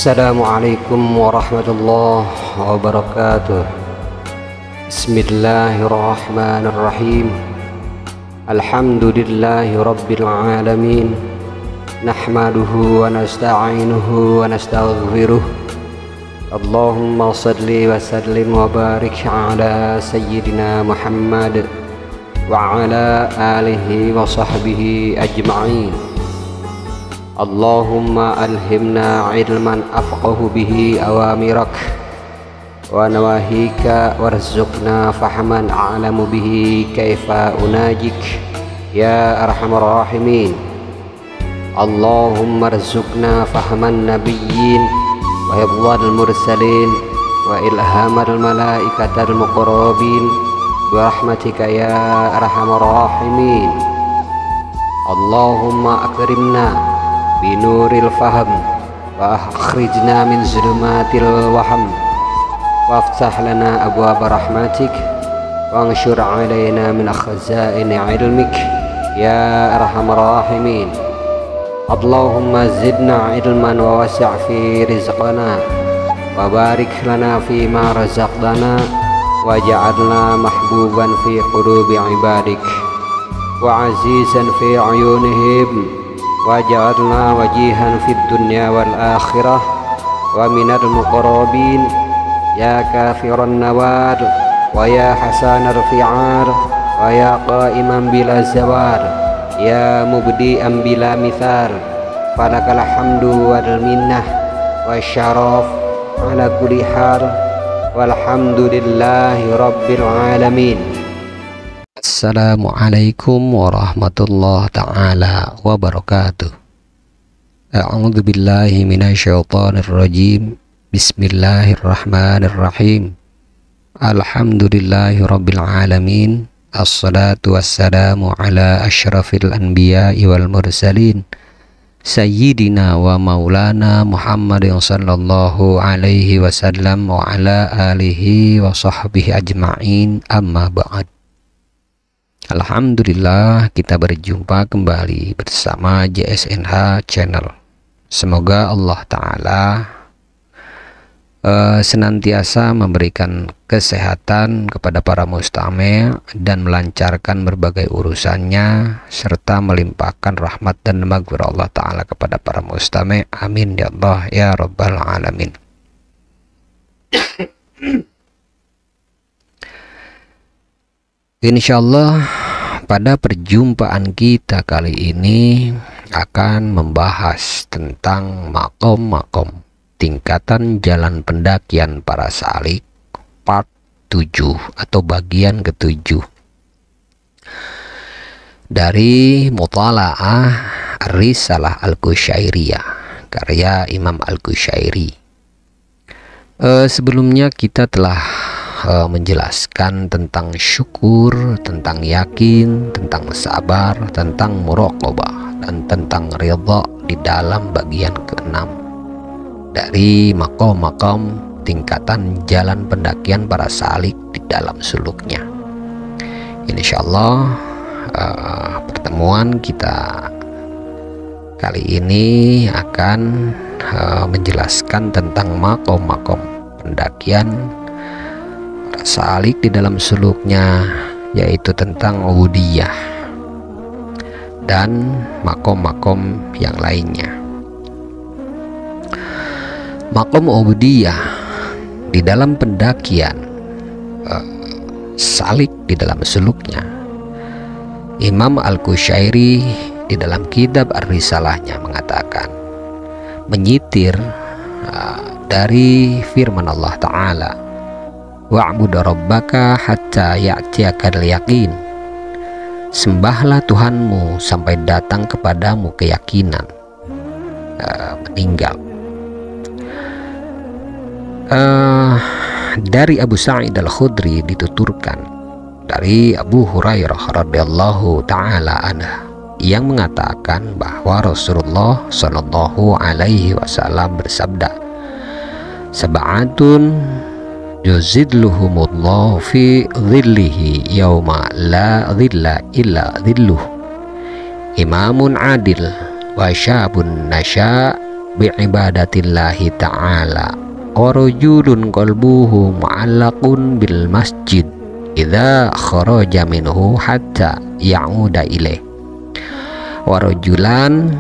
Assalamualaikum warahmatullahi wabarakatuh. Bismillahirrahmanirrahim. Alhamdulillahi rabbil alamin. Nahmaduhu wa nasta'inuhu wa nastaghfiruh. Allahumma salli wa sallim wa barik ala sayyidina Muhammad wa ala alihi wa sahbihi ajma'in. Allahumma alhimna ilman afqahu bihi awamirak wa nawahika warzuqna fahman a'lamu bihi kaifa unajik ya arhamar rahimin. Allahumma arzuqna fahman nabiyyin wa hifdzal mursalin wa ilhamal malaikatal muqarrabin bi rahmatika ya arhamar rahimin. Allahumma akrimna binuril faham wa akhrijna min zulumatil waham waftah lana abwaab rahmatik wa anshur alaina min khazaini ilmik ya arhamar rahimin. Allahumma zidna ilman wa wasi' fi rizqana wa barik lana fi ma razaqtana waj'alna mahbuban fi qulubi ibadik wa azizan fi ayunihim waj'alna wajihan fid dunya wal akhirah wa minal muqarrabin ya kafiran nawar wa ya hasanar fi'ar wa ya qa'iman bila zawar ya mubdi'an bila mithar falakal hamdu wal minnah wa syaraf ala kulli hal walhamdulillahi rabbil alamin. Assalamualaikum warahmatullahi ta'ala wabarakatuh. A'udzu billahi minasyaitonir rajim. Bismillahirrahmanirrahim. Alhamdulillahi rabbil alamin. Assalatu wassalamu ala asyrafil anbiya'i wal mursalin sayyidina wa maulana Muhammadin sallallahu alaihi wasallam wa ala alihi wa sahbihi ajma'in, amma ba'd. Alhamdulillah, kita berjumpa kembali bersama JSNH Channel. Semoga Allah Ta'ala senantiasa memberikan kesehatan kepada para mustami' dan melancarkan berbagai urusannya, serta melimpahkan rahmat dan maghfirah Allah Ta'ala kepada para mustami'. Amin ya Allah ya Rabbal Alamin. Insyaallah pada perjumpaan kita kali ini akan membahas tentang makom-makom tingkatan jalan pendakian para salik part 7 atau bagian ke-7 dari Muthala'ah Ar-Risalah Al-Qusyairiyah karya Imam Al-Qusyairi. Sebelumnya kita telah menjelaskan tentang syukur, tentang yakin, tentang sabar, tentang muraqabah, dan tentang ridha di dalam bagian ke-6 dari makom-makom tingkatan jalan pendakian para salik di dalam suluknya. Insyaallah pertemuan kita kali ini akan menjelaskan tentang makom-makom pendakian salik di dalam suluknya, yaitu tentang ubudiyah dan makom-makom yang lainnya. Makom ubudiyah di dalam pendakian salik di dalam suluknya, Imam Al-Qusyairi di dalam kitab Ar-Risalahnya mengatakan, menyitir dari firman Allah Ta'ala, wa'bud rabbaka hatta ya'tiyakal yaqin. Sembahlah Tuhanmu sampai datang kepadamu keyakinan, meninggal. Dari Abu Sa'id Al-Khudri dituturkan dari Abu Hurairah radhiyallahu ta'ala anhu yang mengatakan bahwa Rasulullah sallallahu alaihi wasallam bersabda, sab'atun yuzilluhumullahu fi dhillihi yawma la dhilla illa dhilluh, imamun adil wa syabun nasya bi'ibadatillahi ta'ala wa rajulun qalbuhu mu'allaqun bil masjid idza kharaja minhu hatta ya'uda ilaih wa rajulan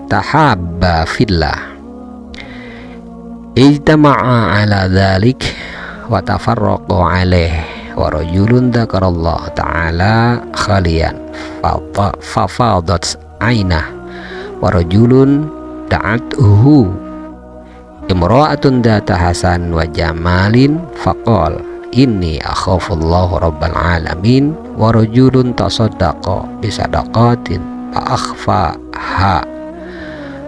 tahabba fillah ijtama'a ala dhalik wa tafarraqa alaih wa rajulun dzakarallah ta'ala khalian fafadat ainah wa rajulun da'atuhu imra'atun data hasan wa jamalin faqal inni akhafullahu rabbal alamin wa rajulun tasaddaqa bisadaqatin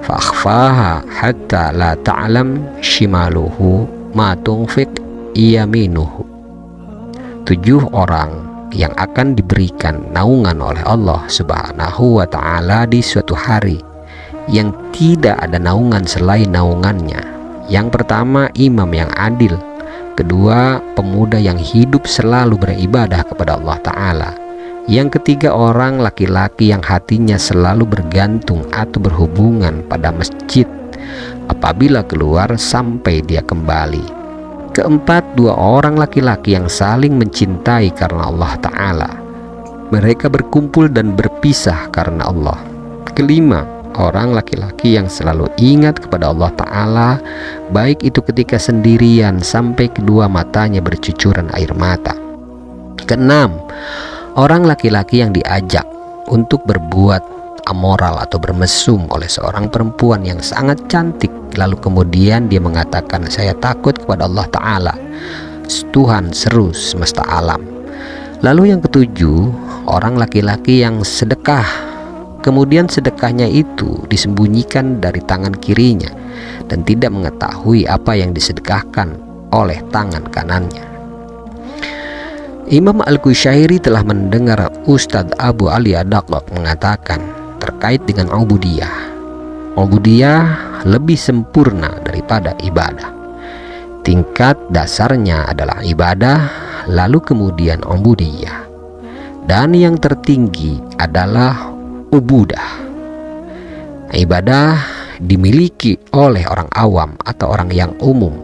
fa'akhfaha hatta la ta'lam shimaluhu ma tunfiq yaminuhu. 7 orang yang akan diberikan naungan oleh Allah Subhanahu wa ta'ala di suatu hari yang tidak ada naungan selain naungannya. Yang pertama, imam yang adil. Kedua, pemuda yang hidup selalu beribadah kepada Allah ta'ala. Yang ketiga, orang laki-laki yang hatinya selalu bergantung atau berhubungan pada masjid apabila keluar sampai dia kembali. Keempat, 2 orang laki-laki yang saling mencintai karena Allah ta'ala. Mereka berkumpul dan berpisah karena Allah. Kelima, orang laki-laki yang selalu ingat kepada Allah ta'ala, baik itu ketika sendirian sampai kedua matanya bercucuran air mata. Keenam, orang laki-laki yang diajak untuk berbuat amoral atau bermesum oleh seorang perempuan yang sangat cantik, lalu kemudian dia mengatakan, saya takut kepada Allah ta'ala, Tuhan seru semesta alam. Lalu yang ketujuh, orang laki-laki yang sedekah, kemudian sedekahnya itu disembunyikan dari tangan kirinya dan tidak mengetahui apa yang disedekahkan oleh tangan kanannya. Imam Al-Qushairi telah mendengar Ustadz Abu Ali Ad-Daqqaq mengatakan terkait dengan ubudiyah. Ubudiyah lebih sempurna daripada ibadah. Tingkat dasarnya adalah ibadah, lalu kemudian ubudiyah, dan yang tertinggi adalah ubudah. Ibadah dimiliki oleh orang awam atau orang yang umum,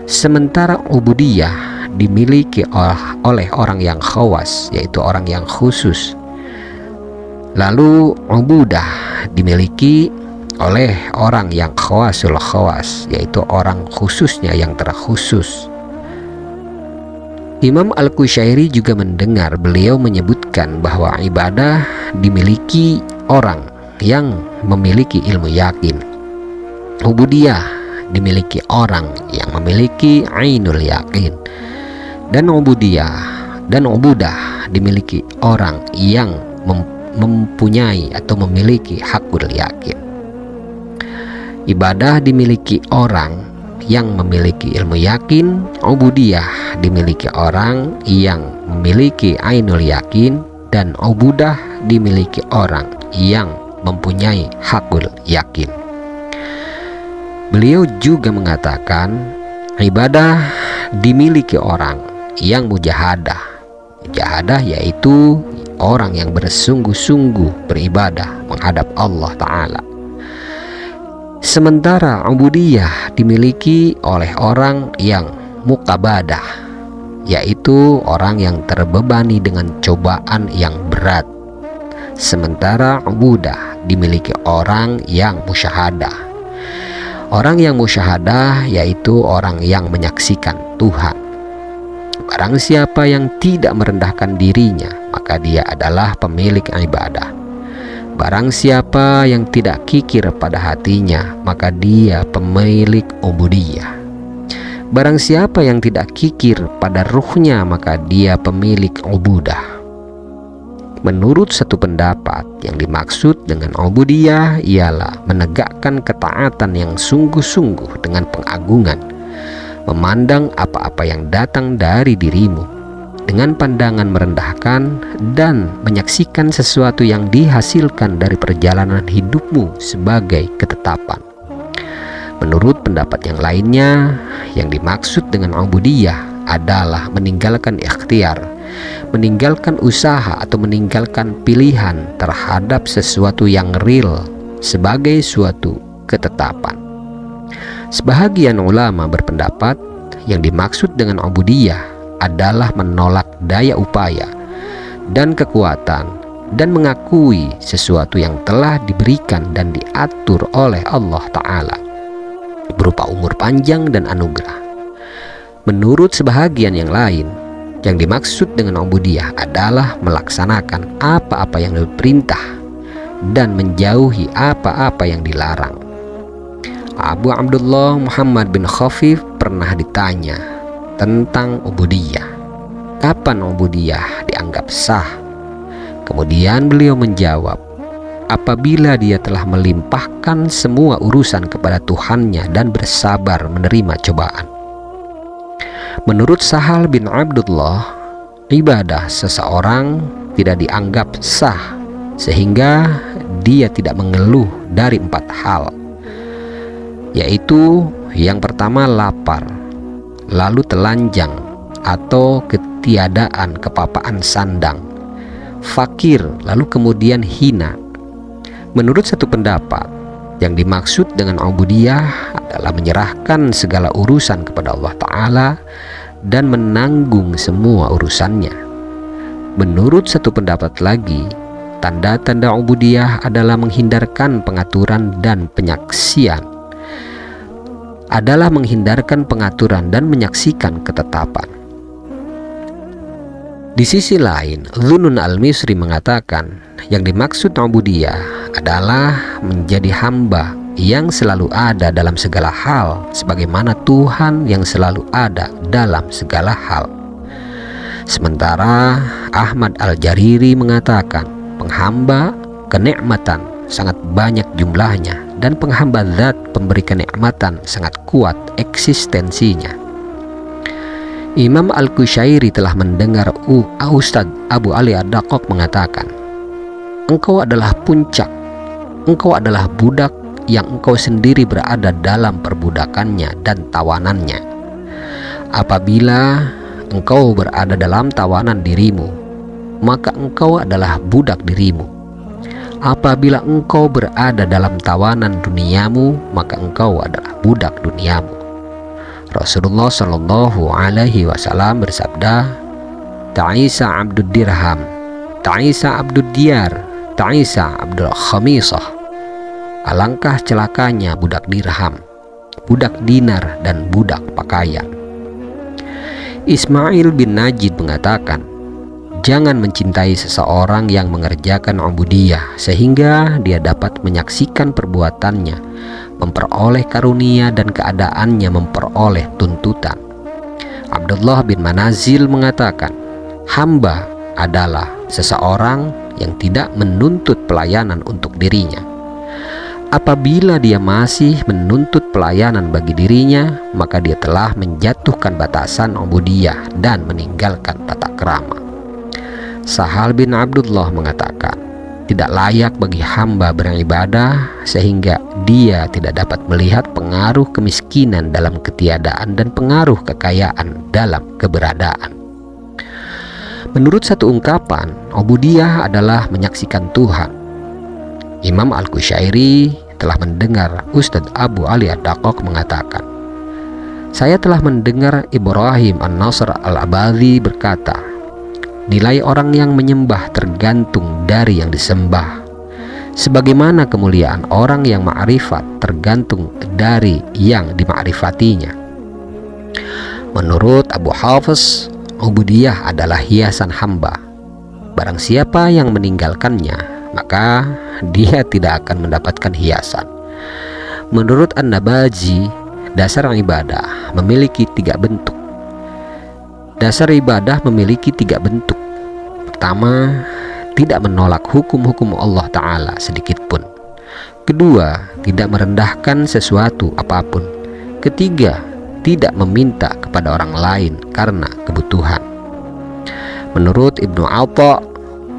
sementara ubudiyah dimiliki oleh orang yang khawas, yaitu orang yang khusus. Lalu ubudah dimiliki oleh orang yang khawasul khawas, yaitu orang khususnya yang terkhusus. Imam Al-Qushairi juga mendengar beliau menyebutkan bahwa ibadah dimiliki orang yang memiliki ilmu yakin. Ubudiyah dimiliki orang yang memiliki ainul yakin. Dan ubudiyah dan ubudah dimiliki orang yang mempunyai atau memiliki hakul yakin. Ibadah dimiliki orang yang memiliki ilmu yakin, ubudiyah dimiliki orang yang memiliki ainul yakin, dan ubudah dimiliki orang yang mempunyai hakul yakin. Beliau juga mengatakan ibadah dimiliki orang yang mujahadah. Mujahadah yaitu orang yang bersungguh-sungguh beribadah menghadap Allah ta'ala. Sementara ubudiyah dimiliki oleh orang yang mukabadah, yaitu orang yang terbebani dengan cobaan yang berat. Sementara ubudah dimiliki orang yang musyahadah. Orang yang musyahadah yaitu orang yang menyaksikan Tuhan. Barang siapa yang tidak merendahkan dirinya, maka dia adalah pemilik ibadah. Barang siapa yang tidak kikir pada hatinya, maka dia pemilik ubudiyah. Barang siapa yang tidak kikir pada ruhnya, maka dia pemilik ubudah. Menurut satu pendapat, yang dimaksud dengan ubudiyah ialah menegakkan ketaatan yang sungguh-sungguh dengan pengagungan, memandang apa-apa yang datang dari dirimu dengan pandangan merendahkan, dan menyaksikan sesuatu yang dihasilkan dari perjalanan hidupmu sebagai ketetapan. Menurut pendapat yang lainnya, yang dimaksud dengan ubudiyah adalah meninggalkan ikhtiar, meninggalkan usaha atau meninggalkan pilihan terhadap sesuatu yang real sebagai suatu ketetapan. Sebahagian ulama berpendapat yang dimaksud dengan ubudiyah adalah menolak daya upaya dan kekuatan dan mengakui sesuatu yang telah diberikan dan diatur oleh Allah Ta'ala berupa umur panjang dan anugerah. Menurut sebahagian yang lain, yang dimaksud dengan ubudiyah adalah melaksanakan apa-apa yang diperintah dan menjauhi apa-apa yang dilarang. Abu Abdullah Muhammad bin Khafif pernah ditanya tentang ubudiyah. Kapan ubudiyah dianggap sah? Kemudian beliau menjawab, apabila dia telah melimpahkan semua urusan kepada Tuhannya dan bersabar menerima cobaan. Menurut Sahal bin Abdullah, ibadah seseorang tidak dianggap sah sehingga dia tidak mengeluh dari 4 hal, yaitu yang pertama lapar, lalu telanjang atau ketiadaan kepapaan sandang, fakir, lalu kemudian hina. Menurut satu pendapat, yang dimaksud dengan ubudiyah adalah menyerahkan segala urusan kepada Allah Ta'ala dan menanggung semua urusannya. Menurut satu pendapat lagi, tanda-tanda ubudiyah adalah menghindarkan pengaturan dan penyaksian, dan menyaksikan ketetapan. Di sisi lain, Dhunun al-Misri mengatakan yang dimaksud ubudiyah adalah menjadi hamba yang selalu ada dalam segala hal sebagaimana Tuhan yang selalu ada dalam segala hal. Sementara Ahmad al-Jariri mengatakan penghamba kenikmatan sangat banyak jumlahnya dan penghamba zat pemberi kenikmatan sangat kuat eksistensinya. Imam Al-Qushairi telah mendengar Ustadz Abu Ali Ad-Daqqaq mengatakan, engkau adalah puncak, engkau adalah budak yang engkau sendiri berada dalam perbudakannya dan tawanannya. Apabila engkau berada dalam tawanan dirimu, maka engkau adalah budak dirimu. Apabila engkau berada dalam tawanan duniamu, maka engkau adalah budak duniamu. Rasulullah Shallallahu Alaihi Wasallam bersabda, Ta'isa abdud dirham, ta'isa abdud diyar, ta'isa abdul khamisah. Alangkah celakanya budak dirham, budak dinar, dan budak pakaian. Ismail bin Najid mengatakan, jangan mencintai seseorang yang mengerjakan ubudiyah sehingga dia dapat menyaksikan perbuatannya, memperoleh karunia, dan keadaannya memperoleh tuntutan. Abdullah bin Manazil mengatakan, hamba adalah seseorang yang tidak menuntut pelayanan untuk dirinya. Apabila dia masih menuntut pelayanan bagi dirinya, maka dia telah menjatuhkan batasan ubudiyah dan meninggalkan tata krama. Sahal bin Abdullah mengatakan, tidak layak bagi hamba beribadah sehingga dia tidak dapat melihat pengaruh kemiskinan dalam ketiadaan dan pengaruh kekayaan dalam keberadaan. Menurut satu ungkapan, ubudiyah adalah menyaksikan Tuhan. Imam Al-Qushairi telah mendengar Ustadz Abu Ali Ad-Daqqaq mengatakan, saya telah mendengar Ibrahim An-Nasr Al-Abadhi berkata, nilai orang yang menyembah tergantung dari yang disembah, sebagaimana kemuliaan orang yang ma'rifat tergantung dari yang dimakrifatinya. Menurut Abu Hafiz, ubudiyah adalah hiasan hamba. Barang siapa yang meninggalkannya, maka dia tidak akan mendapatkan hiasan. Menurut An-Nabaji, dasar ibadah memiliki 3 bentuk. Dasar ibadah memiliki 3 bentuk. Pertama, tidak menolak hukum-hukum Allah Ta'ala sedikit pun. Kedua, tidak merendahkan sesuatu apapun. Ketiga, tidak meminta kepada orang lain karena kebutuhan. Menurut Ibnu Atha,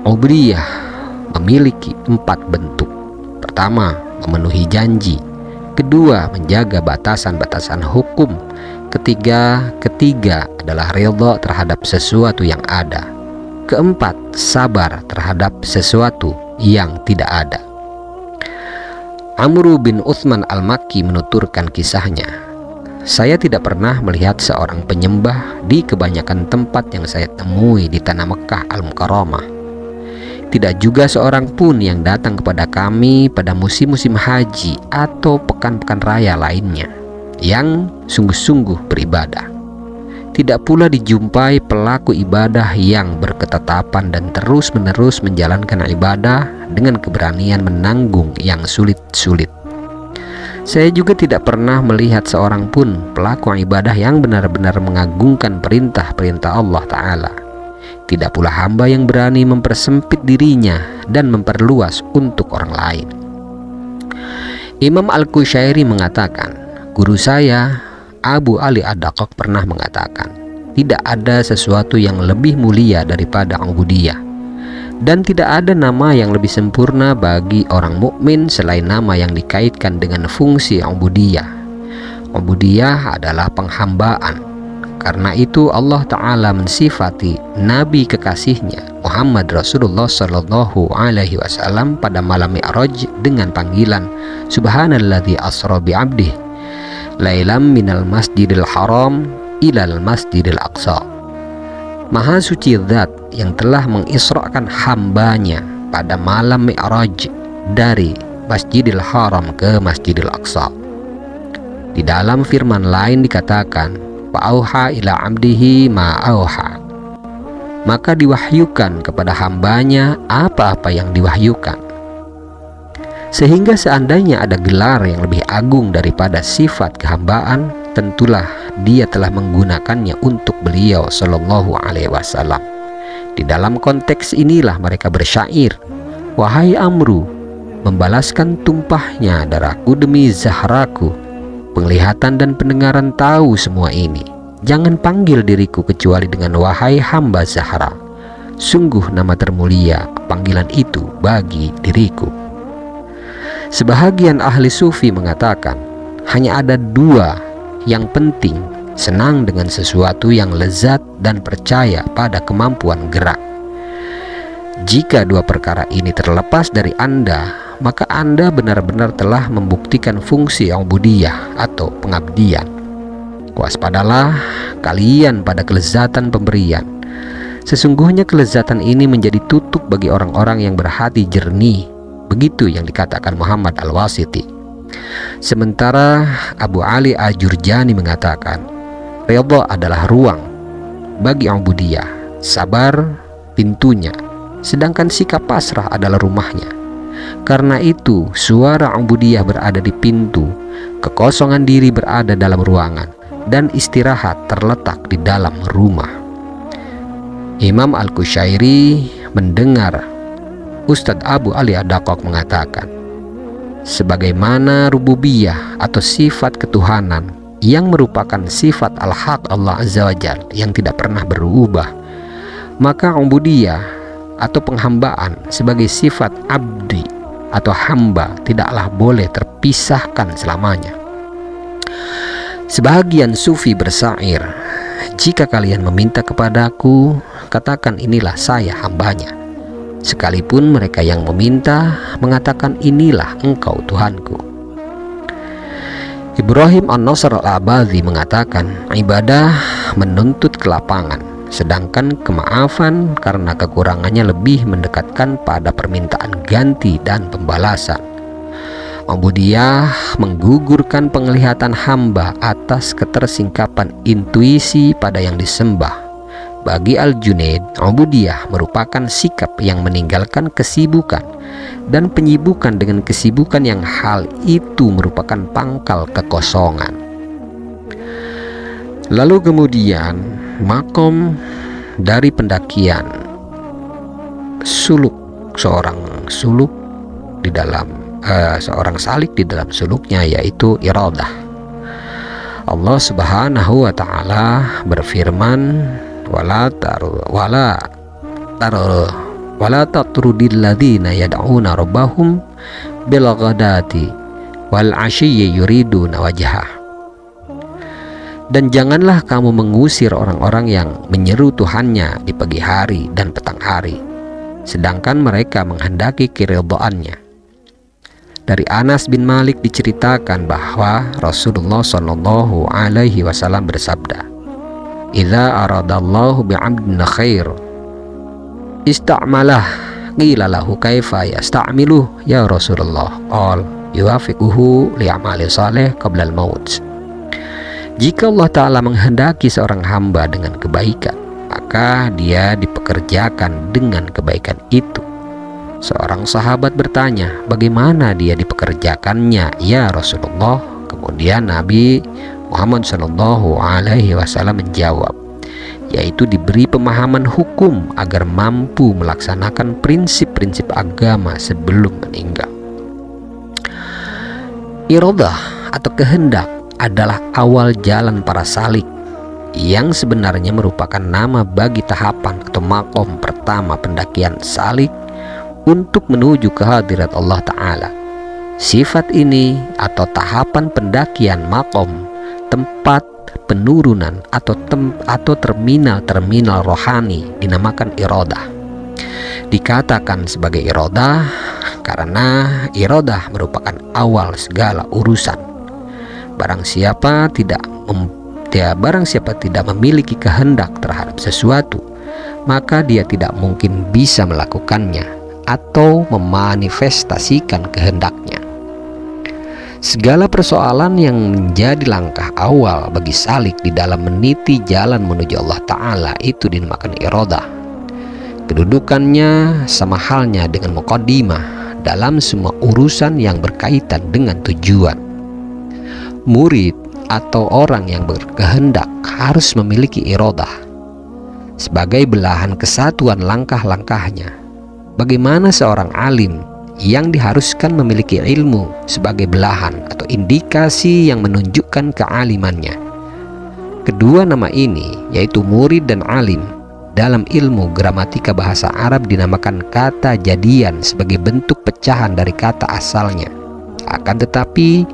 ubudiyah memiliki 4 bentuk. Pertama, memenuhi janji. Kedua, menjaga batasan-batasan hukum. Ketiga adalah ridha terhadap sesuatu yang ada. Keempat, sabar terhadap sesuatu yang tidak ada. Amru bin Uthman al-Makki menuturkan kisahnya, "Saya tidak pernah melihat seorang penyembah di kebanyakan tempat yang saya temui di tanah Mekah al-Mukarramah. Tidak juga seorang pun yang datang kepada kami pada musim-musim haji atau pekan-pekan raya lainnya yang sungguh-sungguh beribadah. Tidak pula dijumpai pelaku ibadah yang berketetapan dan terus-menerus menjalankan ibadah dengan keberanian menanggung yang sulit-sulit. Saya juga tidak pernah melihat seorang pun pelaku ibadah yang benar-benar mengagungkan perintah-perintah Allah Ta'ala. Tidak pula hamba yang berani mempersempit dirinya dan memperluas untuk orang lain." Imam Al-Qushairi mengatakan, "Guru saya Abu Ali Ad-Daqqaq pernah mengatakan, tidak ada sesuatu yang lebih mulia daripada ubudiyah, dan tidak ada nama yang lebih sempurna bagi orang mukmin selain nama yang dikaitkan dengan fungsi ubudiyah. Ubudiyah adalah penghambaan. Karena itu Allah Ta'ala mensifati Nabi kekasihnya Muhammad Rasulullah Sallallahu Alaihi Wasallam pada malam Mi'raj dengan panggilan Subhanalladzi asra bi'abdih lailam minal masjidil haram ilal masjidil aqsa. Maha suci zat yang telah mengisrakan hambanya pada malam Mi'raj dari Masjidil Haram ke Masjidil Aqsa. Di dalam firman lain dikatakan, "Fa'auha ila abdihi ma'auha." Maka diwahyukan kepada hambanya apa-apa yang diwahyukan. Sehingga seandainya ada gelar yang lebih agung daripada sifat kehambaan, tentulah dia telah menggunakannya untuk beliau Shallallahu Alaihi Wasallam. Di dalam konteks inilah mereka bersyair, "Wahai Amru, membalaskan tumpahnya darahku demi Zahraku. Penglihatan dan pendengaran tahu semua ini. Jangan panggil diriku kecuali dengan wahai hamba Zahra. Sungguh nama termulia panggilan itu bagi diriku." Sebahagian ahli sufi mengatakan, hanya ada dua yang penting: senang dengan sesuatu yang lezat dan percaya pada kemampuan gerak. Jika dua perkara ini terlepas dari Anda, maka Anda benar-benar telah membuktikan fungsi ubudiyah atau pengabdian. Waspadalah kalian pada kelezatan pemberian. Sesungguhnya kelezatan ini menjadi tutup bagi orang-orang yang berhati jernih. Begitu yang dikatakan Muhammad Al-Wasiti. Sementara Abu Ali Al-Jurjani mengatakan, ridha adalah ruang bagi ubudiyah, sabar pintunya, sedangkan sikap pasrah adalah rumahnya. Karena itu suara ubudiyah berada di pintu, kekosongan diri berada dalam ruangan, dan istirahat terletak di dalam rumah. Imam Al-Qushairi mendengar Ustadz Abu Ali Ad-Daqqaq mengatakan, sebagaimana rububiyah atau sifat ketuhanan yang merupakan sifat al-haq Allah Azza wa Jalla yang tidak pernah berubah, maka ubudiyah atau penghambaan sebagai sifat abdi atau hamba tidaklah boleh terpisahkan selamanya. Sebahagian sufi bersair, jika kalian meminta kepadaku, katakan inilah saya hambanya. Sekalipun mereka yang meminta mengatakan inilah engkau Tuhanku. Ibrahim An-Nasr Al-Abadhi mengatakan, ibadah menuntut kelapangan, sedangkan kemaafan karena kekurangannya lebih mendekatkan pada permintaan ganti dan pembalasan. Ubudiyah menggugurkan penglihatan hamba atas ketersingkapan intuisi pada yang disembah. Bagi Al-Junaid, ubudiyah merupakan sikap yang meninggalkan kesibukan dan penyibukan dengan kesibukan yang hal itu merupakan pangkal kekosongan. Lalu kemudian makom dari pendakian suluk, seorang suluk di dalam seorang salik di dalam suluknya, yaitu iradah. Allah Subhanahu wa taala berfirman, wala tatrudil ladzina yad'una rabbahum bil ghadati wal 'ashiyyi yuriduna wajhah. Dan janganlah kamu mengusir orang-orang yang menyeru Tuhannya di pagi hari dan petang hari, sedangkan mereka menghendaki keridhaannya. Dari Anas bin Malik diceritakan bahwa Rasulullah Shallallahu Alaihi Wasallam bersabda, "Idza aradallahu bi'abdin khair, ista'malah, qila lahu kaifa yasta'miluh ya Rasulullah, qal yuwafiquhu li'amali saleh qabla al-maut." Jika Allah Ta'ala menghendaki seorang hamba dengan kebaikan, maka dia dipekerjakan dengan kebaikan itu. Seorang sahabat bertanya, bagaimana dia dipekerjakannya ya Rasulullah? Kemudian Nabi Muhammad Shallallahu Alaihi Wasallam menjawab, yaitu diberi pemahaman hukum agar mampu melaksanakan prinsip-prinsip agama sebelum meninggal. Iradah atau kehendak adalah awal jalan para salik, yang sebenarnya merupakan nama bagi tahapan atau makom pertama pendakian salik untuk menuju ke hadirat Allah Ta'ala. Sifat ini atau tahapan pendakian makom, tempat penurunan atau terminal rohani dinamakan iradah. Dikatakan sebagai iradah karena iradah merupakan awal segala urusan. Barang siapa tidak memiliki kehendak terhadap sesuatu, maka dia tidak mungkin bisa melakukannya atau memanifestasikan kehendaknya. Segala persoalan yang menjadi langkah awal bagi salik di dalam meniti jalan menuju Allah Ta'ala itu dinamakan iradah. Kedudukannya sama halnya dengan muqaddimah dalam semua urusan yang berkaitan dengan tujuan. Murid atau orang yang berkehendak harus memiliki iradah sebagai belahan kesatuan langkah-langkahnya. Bagaimana seorang alim yang diharuskan memiliki ilmu sebagai belahan atau indikasi yang menunjukkan kealimannya. Kedua nama ini, yaitu murid dan alim, dalam ilmu gramatika bahasa Arab dinamakan kata jadian sebagai bentuk pecahan dari kata asalnya. Akan tetapi,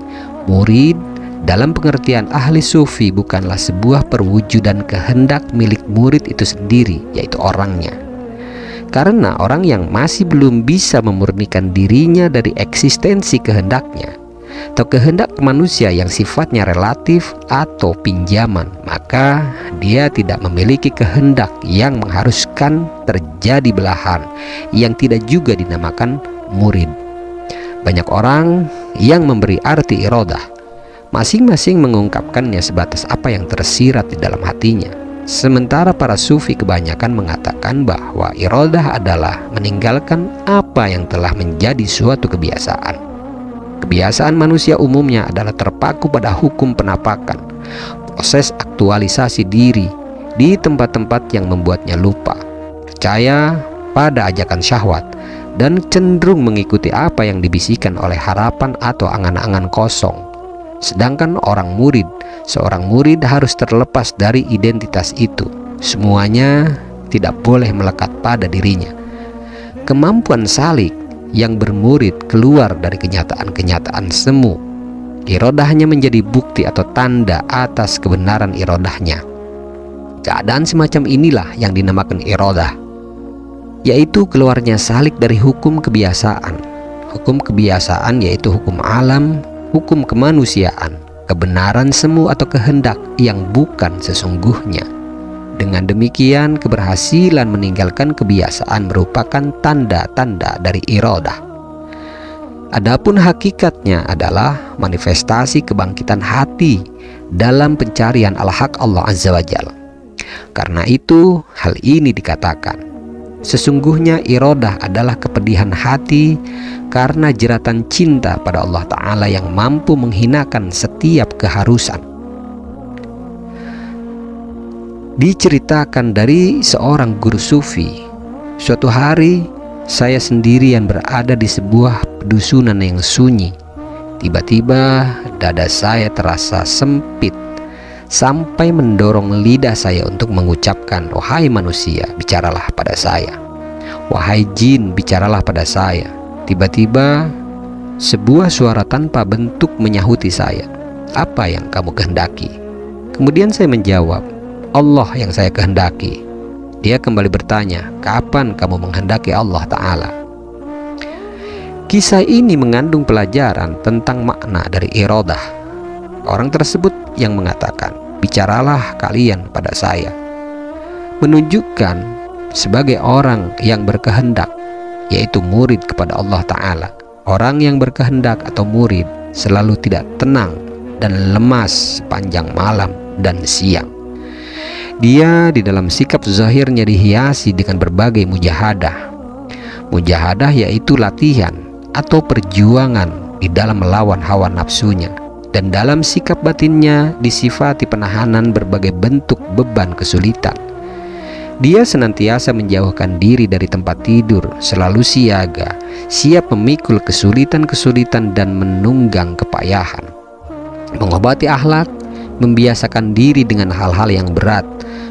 murid dalam pengertian ahli sufi bukanlah sebuah perwujudan kehendak milik murid itu sendiri, yaitu orangnya. Karena orang yang masih belum bisa memurnikan dirinya dari eksistensi kehendaknya atau kehendak manusia yang sifatnya relatif atau pinjaman, maka dia tidak memiliki kehendak yang mengharuskan terjadi belahan yang tidak juga dinamakan murid. Banyak orang yang memberi arti iradah, masing-masing mengungkapkannya sebatas apa yang tersirat di dalam hatinya. Sementara para sufi kebanyakan mengatakan bahwa iradah adalah meninggalkan apa yang telah menjadi suatu kebiasaan. Kebiasaan manusia umumnya adalah terpaku pada hukum penapakan, proses aktualisasi diri di tempat-tempat yang membuatnya lupa, percaya pada ajakan syahwat, dan cenderung mengikuti apa yang dibisikkan oleh harapan atau angan-angan kosong. Sedangkan seorang murid harus terlepas dari identitas itu. Semuanya tidak boleh melekat pada dirinya. Kemampuan salik yang bermurid keluar dari kenyataan-kenyataan semu. Iradahnya menjadi bukti atau tanda atas kebenaran iradahnya. Keadaan semacam inilah yang dinamakan iradah, yaitu keluarnya salik dari hukum kebiasaan. Hukum kebiasaan yaitu hukum alam, hukum kemanusiaan, kebenaran semu atau kehendak yang bukan sesungguhnya. Dengan demikian, keberhasilan meninggalkan kebiasaan merupakan tanda-tanda dari iradah. Adapun hakikatnya adalah manifestasi kebangkitan hati dalam pencarian al-haq Allah Azza wa Jalla. Karena itu, hal ini dikatakan, sesungguhnya iradah adalah kepedihan hati karena jeratan cinta pada Allah Ta'ala yang mampu menghinakan setiap keharusan. Diceritakan dari seorang guru sufi, suatu hari saya sendirian berada di sebuah pedusunan yang sunyi. Tiba-tiba dada saya terasa sempit sampai mendorong lidah saya untuk mengucapkan, "Wahai manusia, bicaralah pada saya. Wahai jin, bicaralah pada saya." Tiba-tiba sebuah suara tanpa bentuk menyahuti saya, "Apa yang kamu kehendaki?" Kemudian saya menjawab, "Allah yang saya kehendaki." Dia kembali bertanya, "Kapan kamu menghendaki Allah Ta'ala?" Kisah ini mengandung pelajaran tentang makna dari iradah. Orang tersebut yang mengatakan, "Bicaralah kalian pada saya," menunjukkan sebagai orang yang berkehendak, yaitu murid kepada Allah Ta'ala. Orang yang berkehendak atau murid selalu tidak tenang dan lemas sepanjang malam dan siang. Dia di dalam sikap zahirnya dihiasi dengan berbagai mujahadah. Mujahadah yaitu latihan atau perjuangan di dalam melawan hawa nafsunya, dan dalam sikap batinnya disifati penahanan berbagai bentuk beban kesulitan. Dia senantiasa menjauhkan diri dari tempat tidur, selalu siaga, siap memikul kesulitan-kesulitan dan menunggang kepayahan. Mengobati akhlak, membiasakan diri dengan hal-hal yang berat,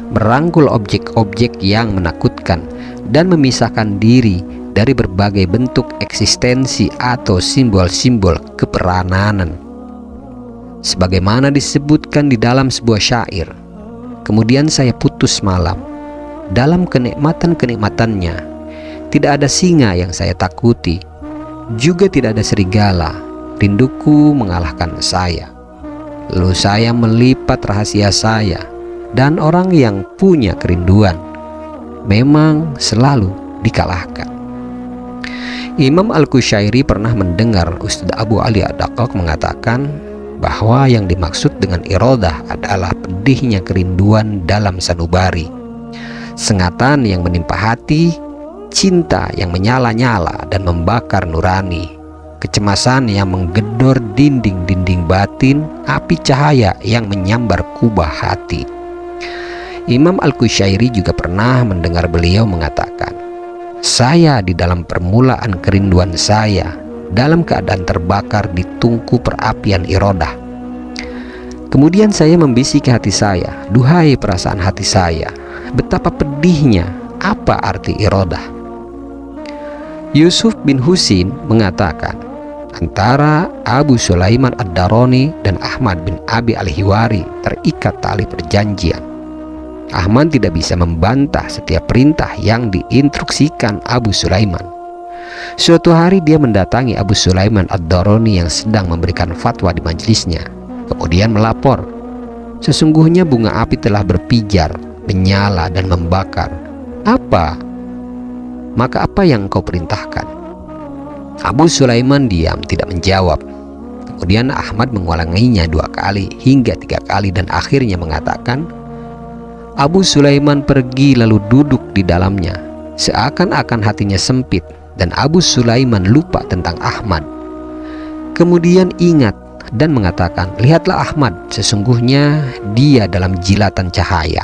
merangkul objek-objek yang menakutkan, dan memisahkan diri dari berbagai bentuk eksistensi atau simbol-simbol keperanan. Sebagaimana disebutkan di dalam sebuah syair, "Kemudian saya putus malam. Dalam kenikmatan-kenikmatannya, tidak ada singa yang saya takuti, juga tidak ada serigala. Rinduku mengalahkan saya. Lalu saya melipat rahasia saya, dan orang yang punya kerinduan memang selalu dikalahkan." Imam Al-Qushairi pernah mendengar Ustadz Abu Ali Ad-Daqqaq mengatakan bahwa yang dimaksud dengan iradah adalah pedihnya kerinduan dalam sanubari, sengatan yang menimpa hati, cinta yang menyala-nyala dan membakar nurani, kecemasan yang menggedor dinding-dinding batin, api cahaya yang menyambar kubah hati. Imam Al-Qushairi juga pernah mendengar beliau mengatakan, "Saya di dalam permulaan kerinduan saya, dalam keadaan terbakar di tungku perapian iradah. Kemudian saya membisiki hati saya, duhai perasaan hati saya, betapa pedihnya, apa arti iradah?" Yusuf bin Husin mengatakan, antara Abu Sulaiman Ad-Darani dan Ahmad bin Abi Al-Hiwari terikat tali perjanjian. Ahmad tidak bisa membantah setiap perintah yang diinstruksikan Abu Sulaiman. Suatu hari dia mendatangi Abu Sulaiman Ad-Darani yang sedang memberikan fatwa di majelisnya. Kemudian melapor, "Sesungguhnya bunga api telah berpijar, menyala dan membakar. Maka apa yang kau perintahkan?" Abu Sulaiman diam, tidak menjawab. Kemudian Ahmad mengulanginya 2 kali hingga 3 kali dan akhirnya mengatakan, Abu Sulaiman pergi lalu duduk di dalamnya, seakan-akan hatinya sempit, dan Abu Sulaiman lupa tentang Ahmad. Kemudian ingat dan mengatakan, "Lihatlah Ahmad, sesungguhnya dia dalam jilatan cahaya.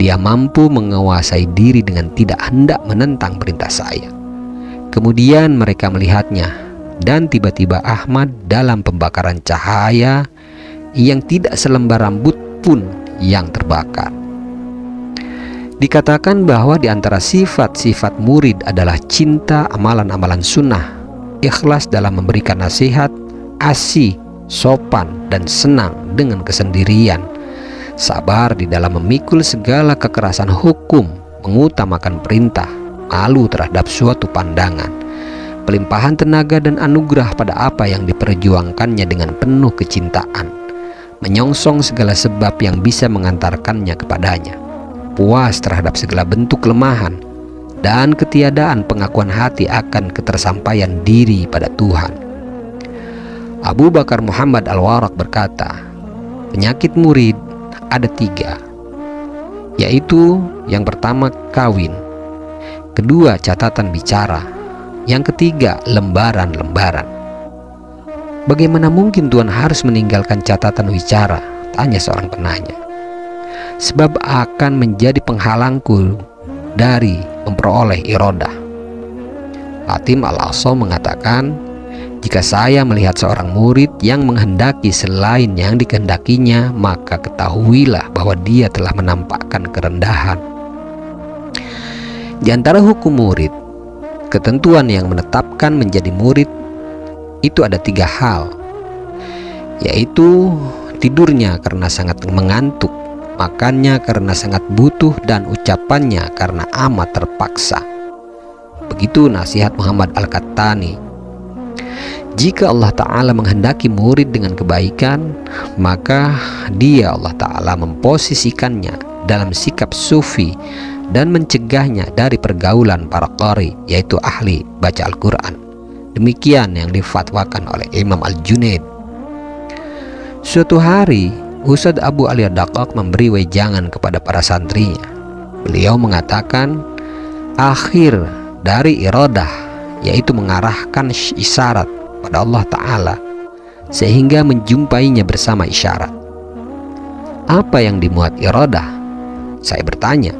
Dia mampu menguasai diri dengan tidak hendak menentang perintah saya." Kemudian mereka melihatnya, dan tiba-tiba Ahmad dalam pembakaran cahaya yang tidak selembar rambut pun yang terbakar. Dikatakan bahwa di antara sifat-sifat murid adalah cinta amalan-amalan sunnah, ikhlas dalam memberikan nasihat, asih, sopan, dan senang dengan kesendirian, sabar di dalam memikul segala kekerasan hukum, mengutamakan perintah, malu terhadap suatu pandangan, pelimpahan tenaga dan anugerah pada apa yang diperjuangkannya dengan penuh kecintaan, menyongsong segala sebab yang bisa mengantarkannya kepadanya, puas terhadap segala bentuk kelemahan, dan ketiadaan pengakuan hati akan ketersampaian diri pada Tuhan. Abu Bakar Muhammad Al-Warraq berkata, penyakit murid ada 3, yaitu yang pertama kawin, kedua catatan bicara, yang ketiga lembaran-lembaran. Bagaimana mungkin Tuhan harus meninggalkan catatan bicara? Tanya seorang penanya. Sebab akan menjadi penghalangku dari memperoleh iradah. Hatim Al-Asam mengatakan, jika saya melihat seorang murid yang menghendaki selain yang dikehendakinya, maka ketahuilah bahwa dia telah menampakkan kerendahan. Di antara hukum murid, ketentuan yang menetapkan menjadi murid itu ada 3 hal, yaitu tidurnya karena sangat mengantuk, makannya karena sangat butuh, dan ucapannya karena amat terpaksa. Begitu nasihat Muhammad Al-Qattani Jika Allah Ta'ala menghendaki murid dengan kebaikan, maka dia Allah Ta'ala memposisikannya dalam sikap sufi dan mencegahnya dari pergaulan para qari, yaitu ahli baca Al-Quran. Demikian yang difatwakan oleh Imam Al-Junaid. Suatu hari Ustadz Abu Ali Ad-Daqqaq memberi wejangan kepada para santrinya. Beliau mengatakan akhir dari iradah, yaitu mengarahkan isyarat pada Allah Ta'ala sehingga menjumpainya bersama isyarat. Apa yang dimuat iradah? Saya bertanya.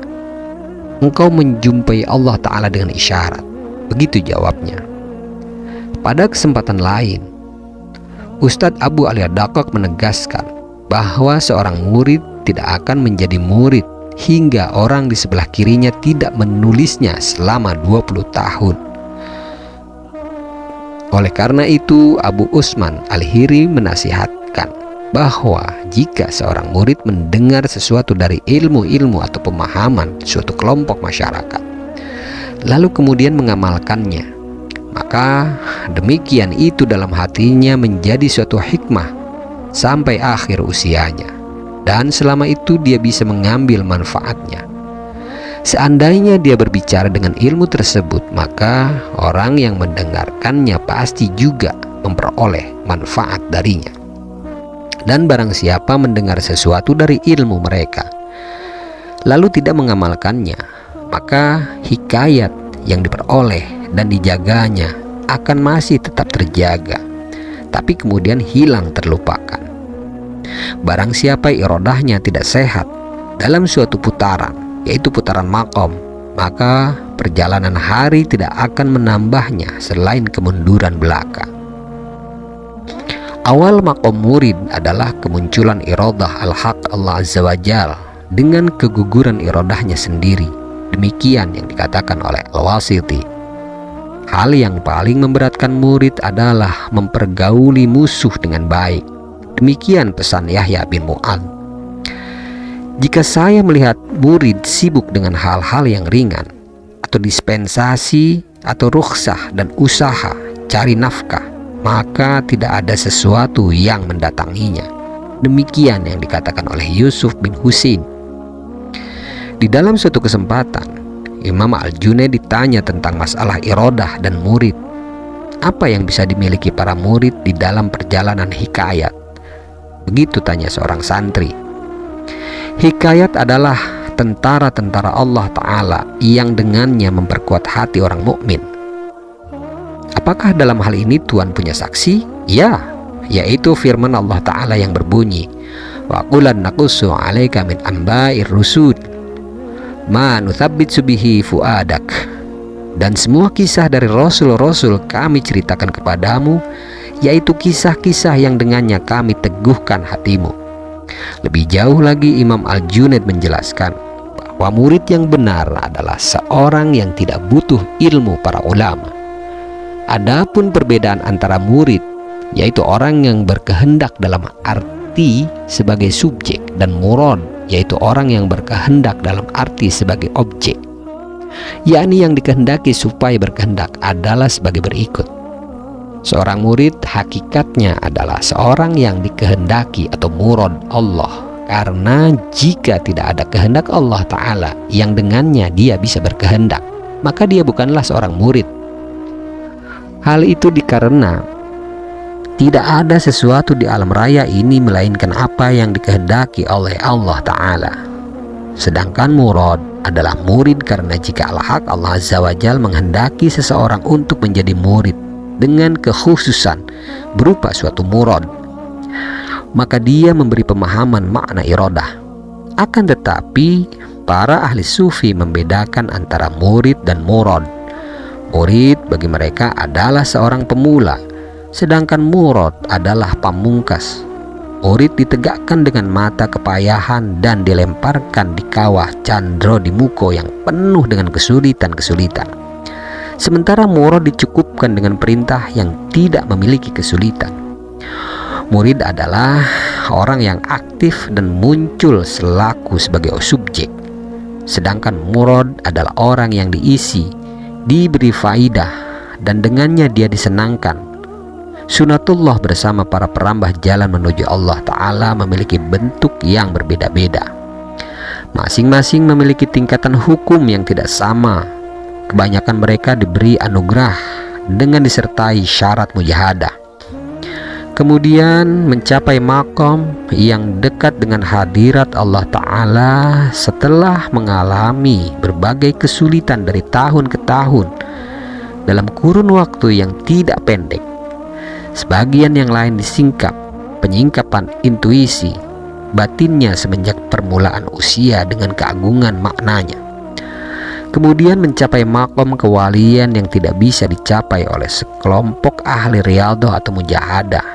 Engkau menjumpai Allah Ta'ala dengan isyarat. Begitu jawabnya. Pada kesempatan lain, Ustadz Abu Ali Ad-Daqqaq menegaskan bahwa seorang murid tidak akan menjadi murid hingga orang di sebelah kirinya tidak menulisnya selama 20 tahun. Oleh karena itu, Abu Usman Al-Hiri menasihatkan bahwa jika seorang murid mendengar sesuatu dari ilmu-ilmu atau pemahaman suatu kelompok masyarakat, lalu kemudian mengamalkannya, maka demikian itu dalam hatinya menjadi suatu hikmah sampai akhir usianya, dan selama itu dia bisa mengambil manfaatnya. Seandainya dia berbicara dengan ilmu tersebut, maka orang yang mendengarkannya pasti juga memperoleh manfaat darinya. Dan barang siapa mendengar sesuatu dari ilmu mereka lalu tidak mengamalkannya, maka hikayat yang diperoleh dan dijaganya akan masih tetap terjaga, tapi kemudian hilang terlupakan. Barang siapa irodahnya tidak sehat dalam suatu putaran, yaitu putaran makom, maka perjalanan hari tidak akan menambahnya selain kemunduran belaka. Awal makom murid adalah kemunculan iradah al-haq Allah Azza wa Jal dengan keguguran iradahnya sendiri. Demikian yang dikatakan oleh Al-Wasiti. Hal yang paling memberatkan murid adalah mempergauli musuh dengan baik. Demikian pesan Yahya bin Mu'adz. Jika saya melihat murid sibuk dengan hal-hal yang ringan atau dispensasi atau rukhsah dan usaha cari nafkah, maka tidak ada sesuatu yang mendatanginya. Demikian yang dikatakan oleh Yusuf bin Husin. Di dalam suatu kesempatan, Imam Al-Junaid ditanya tentang masalah iradah dan murid. Apa yang bisa dimiliki para murid di dalam perjalanan hikayat? Begitu tanya seorang santri. Hikayat adalah tentara-tentara Allah Ta'ala yang dengannya memperkuat hati orang mukmin. Apakah dalam hal ini Tuhan punya saksi? Ya, yaitu firman Allah Ta'ala yang berbunyi, wa qulan naqussu 'alaika min amba'ir rusul ma nuthabbitsu bihi fuadak. Dan semua kisah dari rasul-rasul kami ceritakan kepadamu, yaitu kisah-kisah yang dengannya kami teguhkan hatimu. Lebih jauh lagi Imam Al-Junaid menjelaskan bahwa murid yang benar adalah seorang yang tidak butuh ilmu para ulama. Adapun perbedaan antara murid, yaitu orang yang berkehendak dalam arti sebagai subjek, dan murad, yaitu orang yang berkehendak dalam arti sebagai objek, yakni yang dikehendaki supaya berkehendak adalah sebagai berikut. Seorang murid hakikatnya adalah seorang yang dikehendaki atau murad Allah, karena jika tidak ada kehendak Allah Ta'ala yang dengannya dia bisa berkehendak, maka dia bukanlah seorang murid. Hal itu dikarenakan tidak ada sesuatu di alam raya ini melainkan apa yang dikehendaki oleh Allah Ta'ala. Sedangkan murad adalah murid karena jika al-haq Allah Azza wa Jal menghendaki seseorang untuk menjadi murid dengan kekhususan berupa suatu murad, maka dia memberi pemahaman makna iradah. Akan tetapi para ahli sufi membedakan antara murid dan murad. Murid bagi mereka adalah seorang pemula, sedangkan murad adalah pamungkas. Murid ditegakkan dengan mata kepayahan dan dilemparkan di kawah candro di muko yang penuh dengan kesulitan-kesulitan. Sementara murad dicukupkan dengan perintah yang tidak memiliki kesulitan. Murid adalah orang yang aktif dan muncul selaku sebagai subjek, sedangkan murad adalah orang yang diisi, diberi faidah, dan dengannya dia disenangkan, Sunatullah bersama para perambah jalan menuju Allah Ta'ala memiliki bentuk yang berbeda-beda. Masing-masing memiliki tingkatan hukum yang tidak sama. Kebanyakan mereka diberi anugerah dengan disertai syarat mujahadah. Kemudian mencapai makom yang dekat dengan hadirat Allah Ta'ala setelah mengalami berbagai kesulitan dari tahun ke tahun dalam kurun waktu yang tidak pendek. Sebagian yang lain disingkap penyingkapan intuisi batinnya semenjak permulaan usia dengan keagungan maknanya. Kemudian mencapai makom kewalian yang tidak bisa dicapai oleh sekelompok ahli riyadhah atau mujahadah,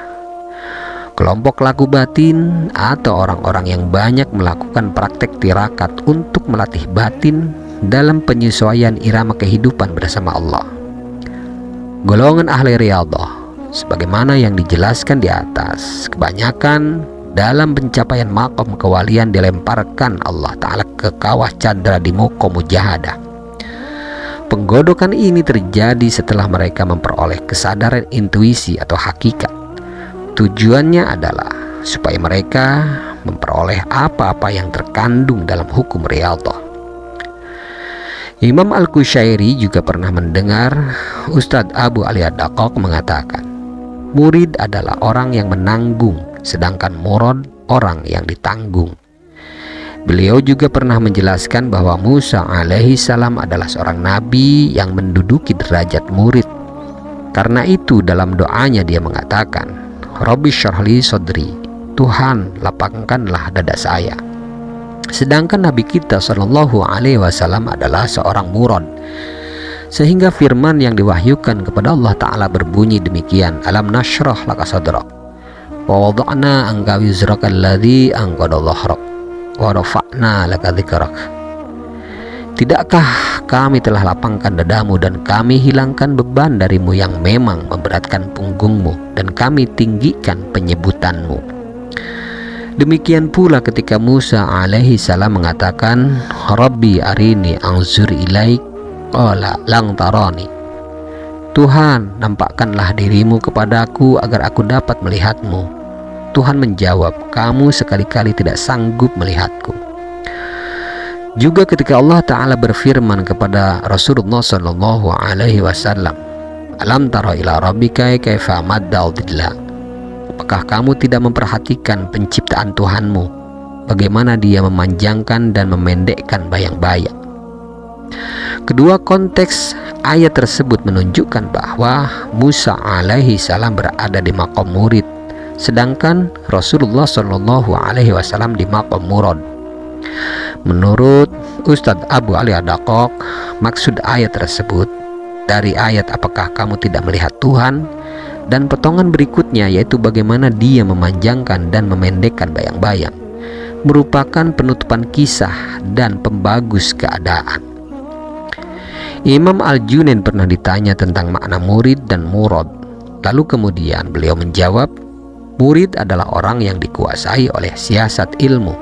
kelompok laku batin, atau orang-orang yang banyak melakukan praktek tirakat untuk melatih batin dalam penyesuaian irama kehidupan bersama Allah. Golongan ahli riyadhah, sebagaimana yang dijelaskan di atas, kebanyakan dalam pencapaian makom kewalian dilemparkan Allah Ta'ala ke kawah candra di moko mujahadah. Penggodokan ini terjadi setelah mereka memperoleh kesadaran intuisi atau hakikat. Tujuannya adalah supaya mereka memperoleh apa-apa yang terkandung dalam hukum riyadhah. Imam Al-Qushairi juga pernah mendengar Ustadz Abu Ali Ad-Daqqaq mengatakan, murid adalah orang yang menanggung, sedangkan murad orang yang ditanggung. Beliau juga pernah menjelaskan bahwa Musa alaihi salam adalah seorang nabi yang menduduki derajat murid. Karena itu dalam doanya dia mengatakan, Rabbi syrahli sodri, Tuhan lapangkanlah dada saya. Sedangkan Nabi kita Shallallahu Alaihi Wasallam adalah seorang murad, sehingga firman yang diwahyukan kepada Allah Ta'ala berbunyi demikian, alam nashrah laka sadrak wa wada'na anka wizraka alladhi anqadha dhahrak wa rafa'na laka dzikrak. Tidakkah kami telah lapangkan dadamu dan kami hilangkan beban darimu yang memang memberatkan punggungmu, dan kami tinggikan penyebutanmu. Demikian pula ketika Musa alaihi salam mengatakan, Rabbi arini anzur ilaik qala lang tarani, Tuhan nampakkanlah dirimu kepadaku agar aku dapat melihatmu. Tuhan menjawab, kamu sekali-kali tidak sanggup melihatku. Juga ketika Allah Ta'ala berfirman kepada Rasulullah Sallallahu Alaihi Wasallam, alam tara ila rabbika kaifa maddal dhilla, apakah kamu tidak memperhatikan penciptaan Tuhanmu, bagaimana dia memanjangkan dan memendekkan bayang-bayang. Kedua konteks ayat tersebut menunjukkan bahwa Musa alaihi salam berada di maqam murid, sedangkan Rasulullah Shallallahu Alaihi Wasallam di maqam murad. Menurut Ustadz Abu Ali Ad-Daqqaq, maksud ayat tersebut dari ayat apakah kamu tidak melihat Tuhan, dan potongan berikutnya yaitu bagaimana dia memanjangkan dan memendekkan bayang-bayang, merupakan penutupan kisah dan pembagus keadaan. Imam Al-Junaid pernah ditanya tentang makna murid dan murad. Lalu kemudian beliau menjawab, murid adalah orang yang dikuasai oleh siasat ilmu,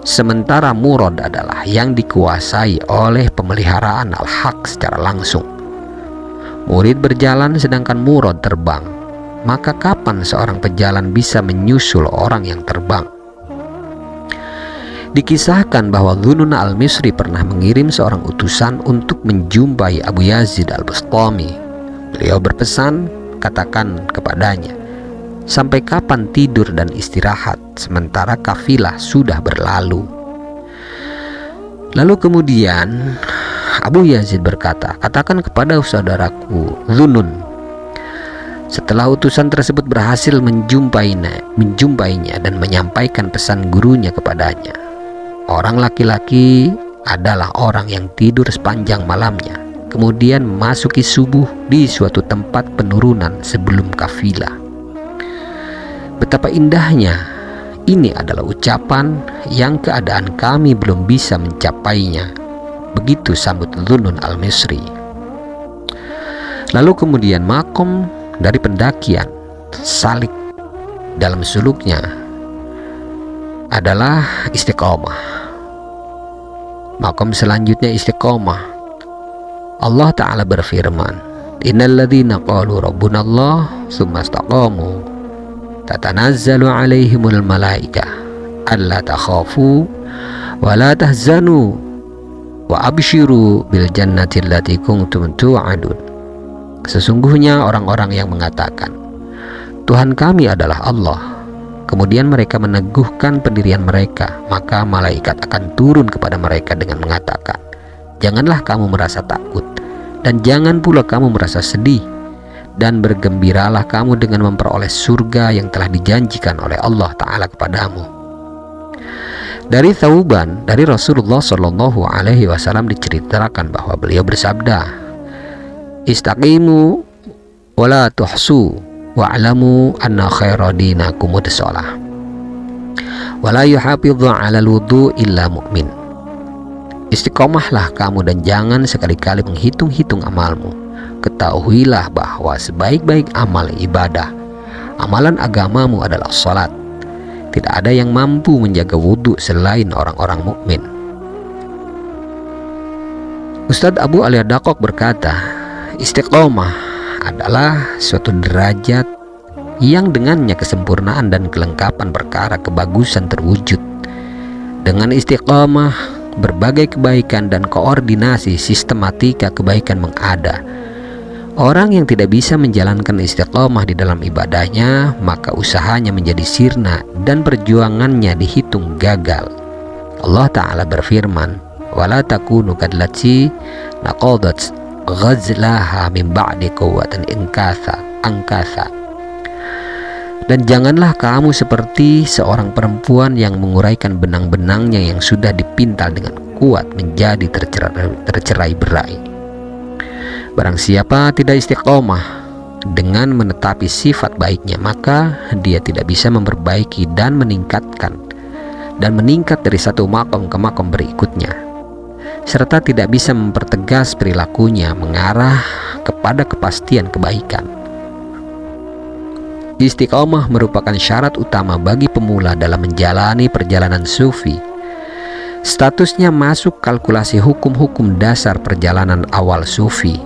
sementara murad adalah yang dikuasai oleh pemeliharaan al-haq secara langsung. Murid berjalan sedangkan murad terbang. Maka kapan seorang pejalan bisa menyusul orang yang terbang? Dikisahkan bahwa Dzunun al-Misri pernah mengirim seorang utusan untuk menjumpai Abu Yazid al-Bustami. Beliau berpesan, katakan kepadanya, sampai kapan tidur dan istirahat sementara kafilah sudah berlalu? Lalu kemudian Abu Yazid berkata, katakan kepada saudaraku Dzunun. Setelah utusan tersebut berhasil menjumpainya dan menyampaikan pesan gurunya kepadanya, orang laki-laki adalah orang yang tidur sepanjang malamnya, kemudian memasuki subuh di suatu tempat penurunan sebelum kafilah. Betapa indahnya, ini adalah ucapan yang keadaan kami belum bisa mencapainya. Begitu sambut Dzunun al-Misri. Lalu kemudian makom dari pendakian salik dalam suluknya adalah istiqomah. Makom selanjutnya istiqomah. Allah Ta'ala berfirman, Innalladzina qalu rabbunallah tsumma istaqamu tatanazzalu alaihimul malaikah alla takhafu wa la tahzanu wa abshiru bil jannati allati kuntum tu'adun. Sesungguhnya orang-orang yang mengatakan Tuhan kami adalah Allah, kemudian mereka meneguhkan pendirian mereka, maka malaikat akan turun kepada mereka dengan mengatakan, janganlah kamu merasa takut dan jangan pula kamu merasa sedih, dan bergembiralah kamu dengan memperoleh surga yang telah dijanjikan oleh Allah Ta'ala kepadamu. Dari Thauban, dari Rasulullah Shallallahu Alaihi Wasallam diceritakan bahwa beliau bersabda, istaqimu wala tuhsu wa'lamu anna khaira dinakum as-shalah wala yuhafidhu 'alal wudu illa mu'min. Istiqomahlah kamu dan jangan sekali-kali menghitung-hitung amalmu. Ketahuilah bahwa sebaik-baik amal ibadah, amalan agamamu adalah salat. Tidak ada yang mampu menjaga wudhu selain orang-orang mukmin. Ustadz Abu Ali Ad-Daqqaq berkata, istiqomah adalah suatu derajat yang dengannya kesempurnaan dan kelengkapan perkara kebagusan terwujud. Dengan istiqomah, berbagai kebaikan dan koordinasi sistematika kebaikan mengada. Orang yang tidak bisa menjalankan istiqomah di dalam ibadahnya, maka usahanya menjadi sirna dan perjuangannya dihitung gagal. Allah Ta'ala berfirman, wala takunu kallati naqadat ghazlaha min ba'di quwwatin angkasa. Dan janganlah kamu seperti seorang perempuan yang menguraikan benang-benangnya yang sudah dipintal dengan kuat menjadi tercerai-berai. Barang siapa tidak istiqomah dengan menetapi sifat baiknya, maka dia tidak bisa memperbaiki dan meningkat dari satu makom ke makom berikutnya, serta tidak bisa mempertegas perilakunya mengarah kepada kepastian kebaikan. Istiqomah merupakan syarat utama bagi pemula dalam menjalani perjalanan sufi. Statusnya masuk kalkulasi hukum-hukum dasar perjalanan awal sufi,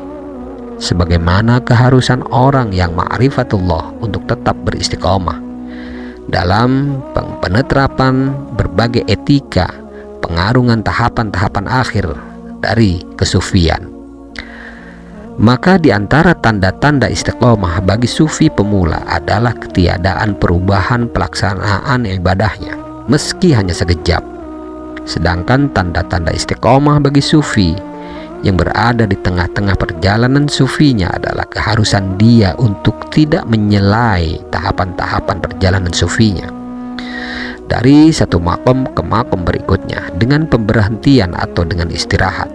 sebagaimana keharusan orang yang ma'rifatullah untuk tetap beristiqomah dalam penerapan berbagai etika pengarungan tahapan-tahapan akhir dari kesufian. Maka di antara tanda-tanda istiqomah bagi sufi pemula adalah ketiadaan perubahan pelaksanaan ibadahnya meski hanya sekejap. Sedangkan tanda-tanda istiqomah bagi sufi yang berada di tengah-tengah perjalanan sufinya adalah keharusan dia untuk tidak menyelai tahapan-tahapan perjalanan sufinya dari satu makom ke makom berikutnya dengan pemberhentian atau dengan istirahat.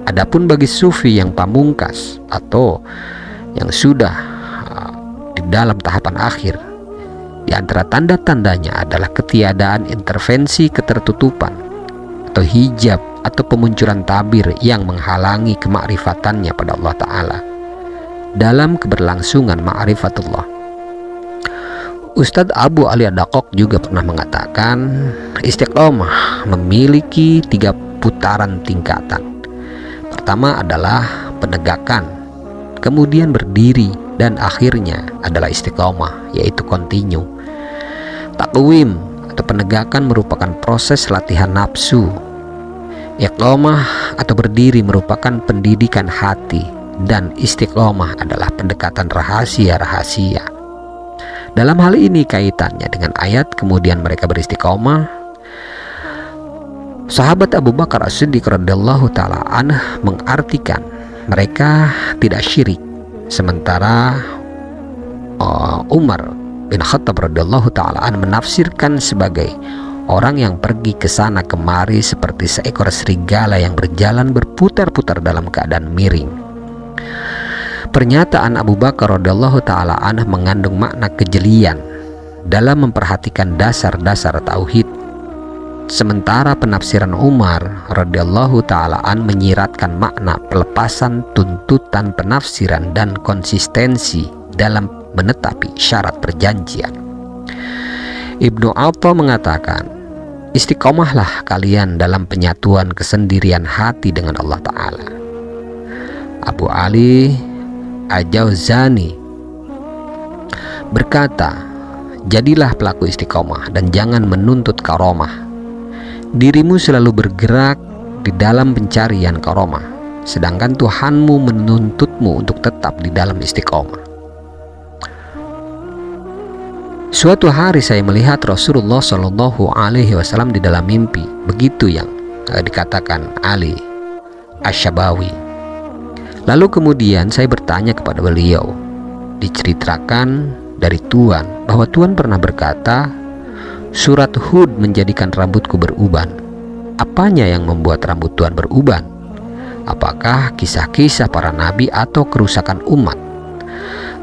Adapun bagi sufi yang pamungkas atau yang sudah di dalam tahapan akhir, di antara tanda-tandanya adalah ketiadaan intervensi ketertutupan atau hijab atau pemunculan tabir yang menghalangi kemakrifatannya pada Allah Ta'ala dalam keberlangsungan ma'rifatullah. Ustadz Abu Ali Ad-Daqqaq juga pernah mengatakan, istiqomah memiliki 3 putaran tingkatan. Pertama adalah penegakan, kemudian berdiri, dan akhirnya adalah istiqomah, yaitu continue. Takwim atau penegakan merupakan proses latihan nafsu. Iqomah atau berdiri merupakan pendidikan hati, dan istiqomah adalah pendekatan rahasia-rahasia. Dalam hal ini kaitannya dengan ayat kemudian mereka beristiqomah. Sahabat Abu Bakar As-Siddiq radhiyallahu ta'ala anhu mengartikan mereka tidak syirik, sementara Umar bin Khattab radhiyallahu ta'ala anhu menafsirkan sebagai orang yang pergi ke sana kemari seperti seekor serigala yang berjalan berputar-putar dalam keadaan miring. Pernyataan Abu Bakar radhiyallahu ta'ala anhu mengandung makna kejelian dalam memperhatikan dasar-dasar tauhid. Sementara penafsiran Umar radhiyallahu ta'ala an menyiratkan makna pelepasan tuntutan penafsiran dan konsistensi dalam menetapi syarat perjanjian. Ibnu Atha mengatakan, istiqomahlah kalian dalam penyatuan kesendirian hati dengan Allah Ta'ala. Abu Ali Al-Jauzani berkata, jadilah pelaku istiqomah dan jangan menuntut karomah. Dirimu selalu bergerak di dalam pencarian karomah, sedangkan Tuhanmu menuntutmu untuk tetap di dalam istiqomah. Suatu hari saya melihat Rasulullah Shallallahu Alaihi Wasallam di dalam mimpi, begitu yang dikatakan Ali Asy-Syabawi. Lalu kemudian saya bertanya kepada beliau, diceritakan dari Tuhan bahwa Tuhan pernah berkata, surat Hud menjadikan rambutku beruban. Apanya yang membuat rambut Tuhan beruban? Apakah kisah-kisah para nabi atau kerusakan umat?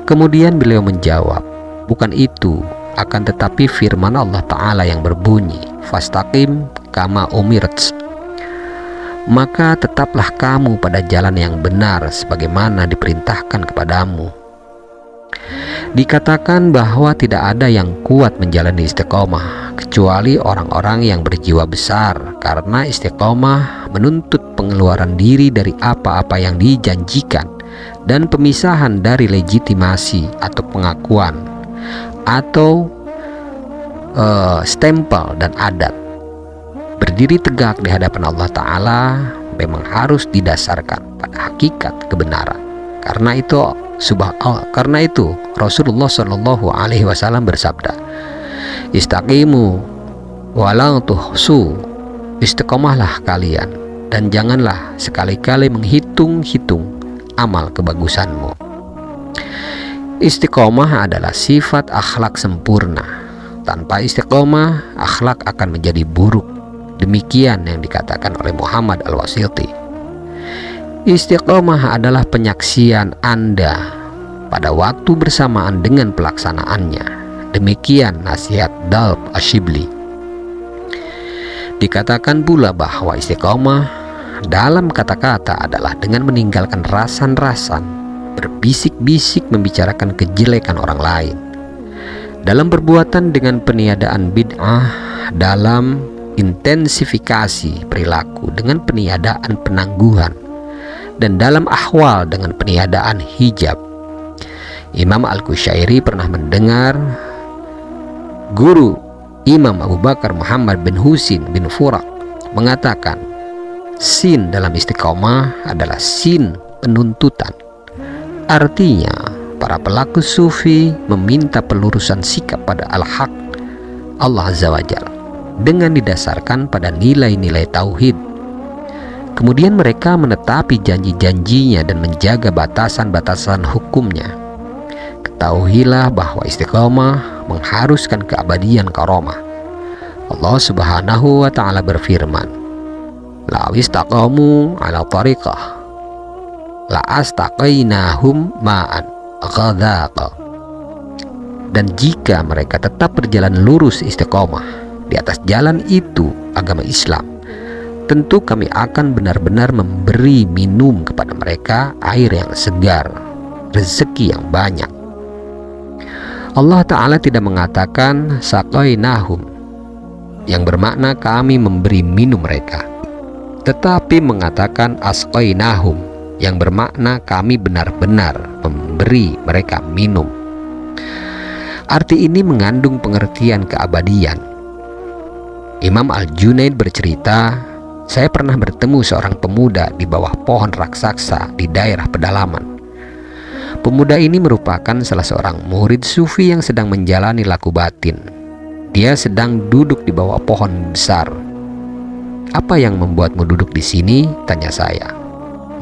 Kemudian beliau menjawab, bukan itu, akan tetapi firman Allah Ta'ala yang berbunyi, fastaqim kama umirt, maka tetaplah kamu pada jalan yang benar sebagaimana diperintahkan kepadamu. Dikatakan bahwa tidak ada yang kuat menjalani istiqomah kecuali orang-orang yang berjiwa besar, karena istiqomah menuntut pengeluaran diri dari apa-apa yang dijanjikan dan pemisahan dari legitimasi atau pengakuan atau stempel dan adat. Berdiri tegak di hadapan Allah Ta'ala memang harus didasarkan pada hakikat kebenaran. Karena itu Rasulullah Shallallahu Alaihi Wasallam bersabda, istaqimu walang tuhsu, istiqomahlah kalian dan janganlah sekali-kali menghitung-hitung amal kebagusanmu. Istiqomah adalah sifat akhlak sempurna. Tanpa istiqomah, akhlak akan menjadi buruk. Demikian yang dikatakan oleh Muhammad Al-Wasilti. Istiqomah adalah penyaksian Anda pada waktu bersamaan dengan pelaksanaannya. Demikian nasihat Dalb Asyibli. Dikatakan pula bahwa istiqomah dalam kata-kata adalah dengan meninggalkan rasan-rasan, berbisik-bisik membicarakan kejelekan orang lain, dalam perbuatan dengan peniadaan bid'ah, dalam intensifikasi perilaku dengan peniadaan penangguhan, dan dalam ahwal dengan peniadaan hijab. Imam Al-Qushairi pernah mendengar guru Imam Abu Bakar Muhammad bin Husin bin Furak mengatakan, sin dalam istiqomah adalah sin penuntutan. Artinya, para pelaku sufi meminta pelurusan sikap pada al-haq Allah Azza wa Jalla dengan didasarkan pada nilai-nilai tauhid. Kemudian mereka menetapi janji-janjinya dan menjaga batasan-batasan hukumnya. Ketahuilah bahwa istiqomah mengharuskan keabadian karomah. Allah Subhanahu wa Ta'ala berfirman, la istaqamu ala tariqah la astaqainahum ma'an ghadhaqa. Dan jika mereka tetap berjalan lurus istiqomah di atas jalan itu, agama Islam, tentu kami akan benar-benar memberi minum kepada mereka air yang segar, rezeki yang banyak. Allah Ta'ala tidak mengatakan saqainahum yang bermakna kami memberi minum mereka, tetapi mengatakan asqainahum yang bermakna kami benar-benar memberi mereka minum. Arti ini mengandung pengertian keabadian. Imam Al-Junaid bercerita, saya pernah bertemu seorang pemuda di bawah pohon raksasa di daerah pedalaman. Pemuda ini merupakan salah seorang murid sufi yang sedang menjalani laku batin. Dia sedang duduk di bawah pohon besar. Apa yang membuatmu duduk di sini? Tanya saya.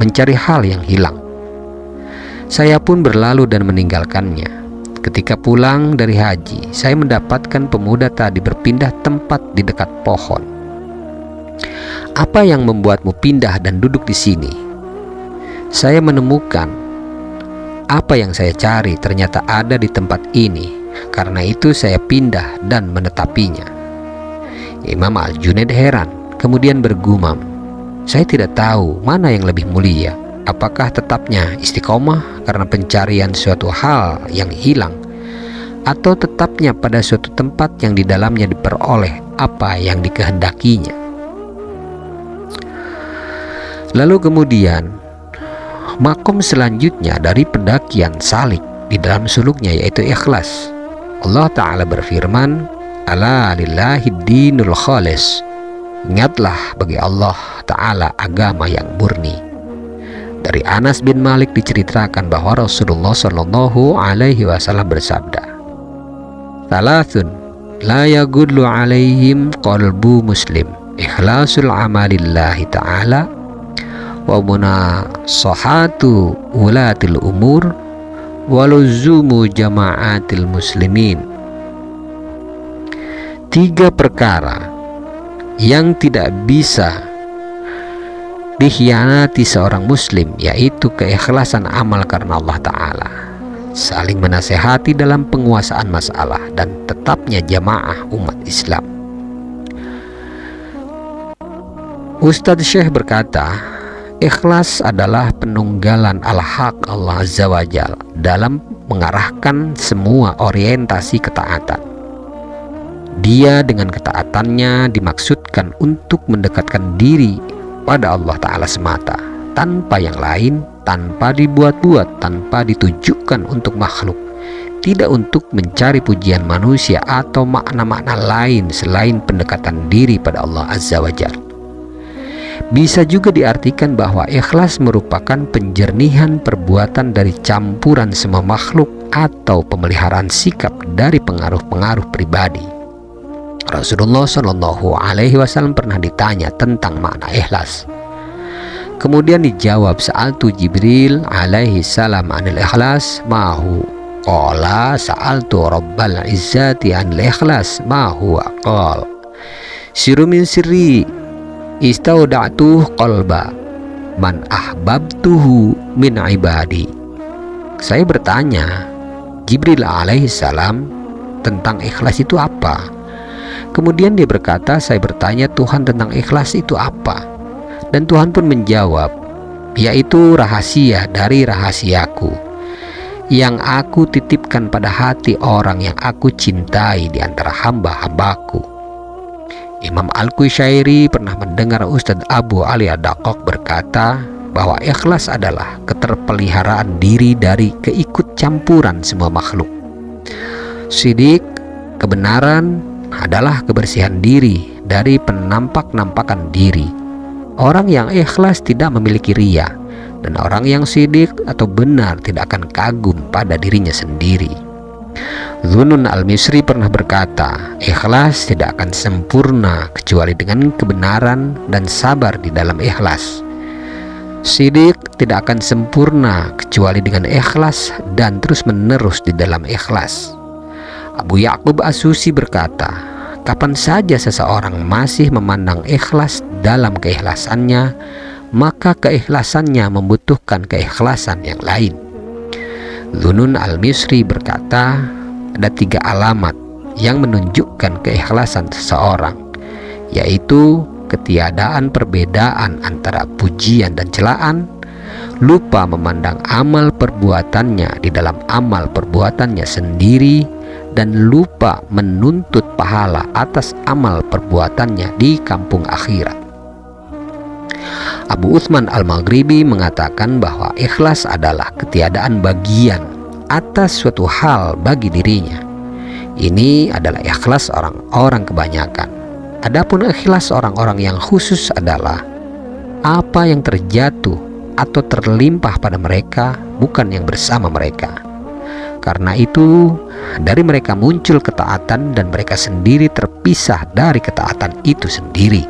Mencari hal yang hilang. Saya pun berlalu dan meninggalkannya. Ketika pulang dari haji, saya mendapatkan pemuda tadi berpindah tempat di dekat pohon. Apa yang membuatmu pindah dan duduk di sini? Saya menemukan apa yang saya cari ternyata ada di tempat ini. Karena itu saya pindah dan menetapinya. Imam Al-Junaid heran, kemudian bergumam, saya tidak tahu mana yang lebih mulia, apakah tetapnya istiqomah karena pencarian suatu hal yang hilang, atau tetapnya pada suatu tempat yang di dalamnya diperoleh apa yang dikehendakinya. Lalu kemudian Makom selanjutnya dari pendakian salik di dalam suluknya yaitu ikhlas. Allah Ta'ala berfirman, ala lillahid dinul khalis, ingatlah bagi Allah Ta'ala agama yang murni. Dari Anas bin Malik diceritakan bahwa Rasulullah Shallallahu Alaihi Wasallam bersabda, Thalathun la yagudlu alaihim qalbu muslim, ikhlasul amalillahi ta'ala, wa munasahatu ulatil umur, waluzumu jama'atil muslimin. 3 perkara yang tidak bisa dikhianati seorang muslim, yaitu keikhlasan amal karena Allah Ta'ala, saling menasehati dalam penguasaan masalah, dan tetapnya jamaah umat Islam. Ustadz Syekh berkata, ikhlas adalah penunggalan al-haq Allah Azza wa Jal dalam mengarahkan semua orientasi ketaatan. Dia dengan ketaatannya dimaksudkan untuk mendekatkan diri pada Allah Ta'ala semata, tanpa yang lain, tanpa dibuat-buat, tanpa ditujukan untuk makhluk, tidak untuk mencari pujian manusia atau makna-makna lain selain pendekatan diri pada Allah Azza wa Jalla. Bisa juga diartikan bahwa ikhlas merupakan penjernihan perbuatan dari campuran semua makhluk atau pemeliharaan sikap dari pengaruh-pengaruh pribadi. Rasulullah Shallallahu Alaihi Wasallam pernah ditanya tentang makna ikhlas. Kemudian dijawab, sa'altu Jibril alaihi salam anil ikhlas mahu, qala sa'altu rabbal izzati anil ikhlas mahu, qala siru min sirri istauda'tuh qalba man ahbabtuhu min ibadi. Saya bertanya Jibril alaihi salam tentang ikhlas itu apa. Kemudian dia berkata, saya bertanya Tuhan tentang ikhlas itu apa. Dan Tuhan pun menjawab, yaitu rahasia dari rahasiaku yang aku titipkan pada hati orang yang aku cintai di antara hamba-hambaku. Imam Al-Qushayri pernah mendengar Ustadz Abu Ali Ad-Daqqaq berkata bahwa ikhlas adalah keterpeliharaan diri dari keikut campuran semua makhluk. Sidik, kebenaran, adalah kebersihan diri dari penampak-nampakan diri. Orang yang ikhlas tidak memiliki riya, dan orang yang sidik atau benar tidak akan kagum pada dirinya sendiri. Zunun al-Misri pernah berkata, ikhlas tidak akan sempurna kecuali dengan kebenaran dan sabar di dalam ikhlas. Sidik tidak akan sempurna kecuali dengan ikhlas dan terus-menerus di dalam ikhlas. Abu Ya'qub As-Susi berkata, kapan saja seseorang masih memandang ikhlas dalam keikhlasannya, maka keikhlasannya membutuhkan keikhlasan yang lain. Zunun al-Misri berkata, ada 3 alamat yang menunjukkan keikhlasan seseorang, yaitu ketiadaan perbedaan antara pujian dan celaan, lupa memandang amal perbuatannya di dalam amal perbuatannya sendiri, dan lupa menuntut pahala atas amal perbuatannya di kampung akhirat. Abu Utsman Al-Maghribi mengatakan bahwa ikhlas adalah ketiadaan bagian atas suatu hal bagi dirinya. Ini adalah ikhlas orang-orang kebanyakan. Adapun ikhlas orang-orang yang khusus adalah apa yang terjatuh atau terlimpah pada mereka bukan yang bersama mereka. Karena itu dari mereka muncul ketaatan dan mereka sendiri terpisah dari ketaatan itu sendiri.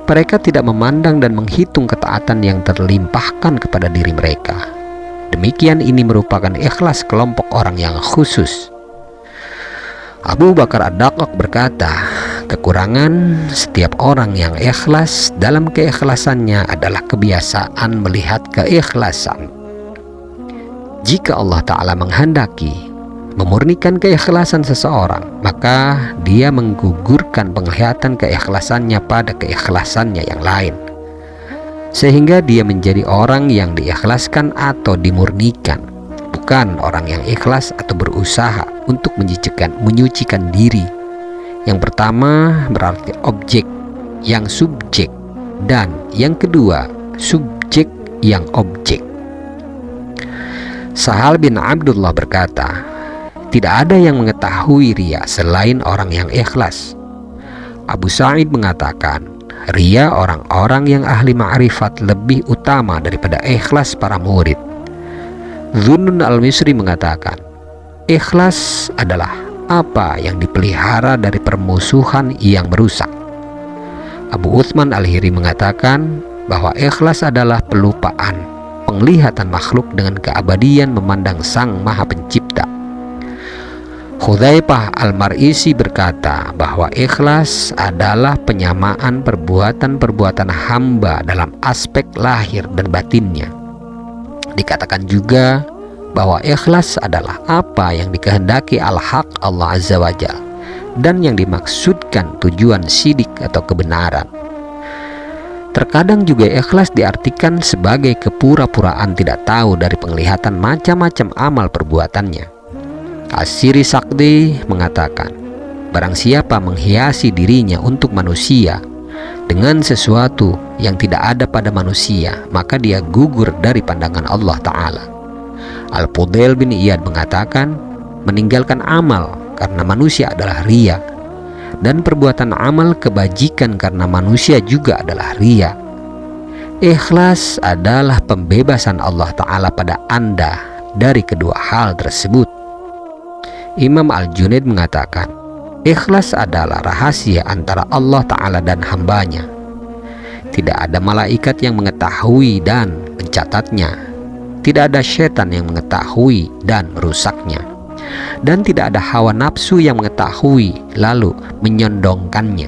Mereka tidak memandang dan menghitung ketaatan yang terlimpahkan kepada diri mereka. Demikian ini merupakan ikhlas kelompok orang yang khusus. Abu Bakar Ad-Daqqaq berkata, kekurangan setiap orang yang ikhlas dalam keikhlasannya adalah kebiasaan melihat keikhlasan. Jika Allah Ta'ala menghendaki memurnikan keikhlasan seseorang, maka dia menggugurkan penglihatan keikhlasannya pada keikhlasannya yang lain, sehingga dia menjadi orang yang diikhlaskan atau dimurnikan, bukan orang yang ikhlas atau berusaha untuk menyucikan diri. Yang pertama berarti objek yang subjek, dan yang kedua subjek yang objek. Sahal bin Abdullah berkata, tidak ada yang mengetahui riya selain orang yang ikhlas. Abu Sa'id mengatakan, riya orang-orang yang ahli ma'rifat lebih utama daripada ikhlas para murid. Zunnun al-Misri mengatakan, ikhlas adalah apa yang dipelihara dari permusuhan yang merusak. Abu Utsman al-Hiri mengatakan bahwa ikhlas adalah pelupaan, penglihatan makhluk dengan keabadian memandang Sang Maha Pencipta. Hudzaifah al-Mar'isi berkata bahwa ikhlas adalah penyamaan perbuatan-perbuatan hamba dalam aspek lahir dan batinnya. Dikatakan juga bahwa ikhlas adalah apa yang dikehendaki al-haq Allah Azza wa Jalla dan yang dimaksudkan tujuan sidik atau kebenaran. Terkadang juga ikhlas diartikan sebagai kepura-puraan tidak tahu dari penglihatan macam-macam amal perbuatannya. As-Siri Sakdi mengatakan, barang siapa menghiasi dirinya untuk manusia dengan sesuatu yang tidak ada pada manusia, maka dia gugur dari pandangan Allah Ta'ala. Al-Fudail bin Iyad mengatakan, meninggalkan amal karena manusia adalah riya, dan perbuatan amal kebajikan karena manusia juga adalah riya. Ikhlas adalah pembebasan Allah Ta'ala pada Anda dari kedua hal tersebut. Imam Al-Junaid mengatakan, ikhlas adalah rahasia antara Allah Ta'ala dan hambanya. Tidak ada malaikat yang mengetahui dan mencatatnya. Tidak ada setan yang mengetahui dan merusaknya. Dan tidak ada hawa nafsu yang mengetahui lalu menyondongkannya.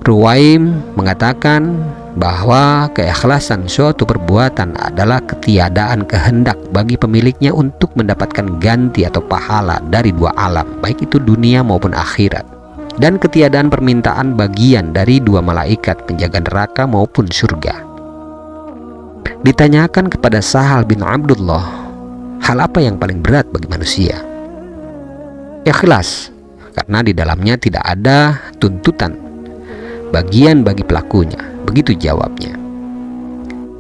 Ruwaim mengatakan bahwa keikhlasan suatu perbuatan adalah ketiadaan kehendak bagi pemiliknya untuk mendapatkan ganti atau pahala dari dua alam, baik itu dunia maupun akhirat, dan ketiadaan permintaan bagian dari dua malaikat penjaga neraka maupun surga. Ditanyakan kepada Sahal bin Abdullah, hal apa yang paling berat bagi manusia? Ikhlas, karena di dalamnya tidak ada tuntutan bagian bagi pelakunya. Begitu jawabnya.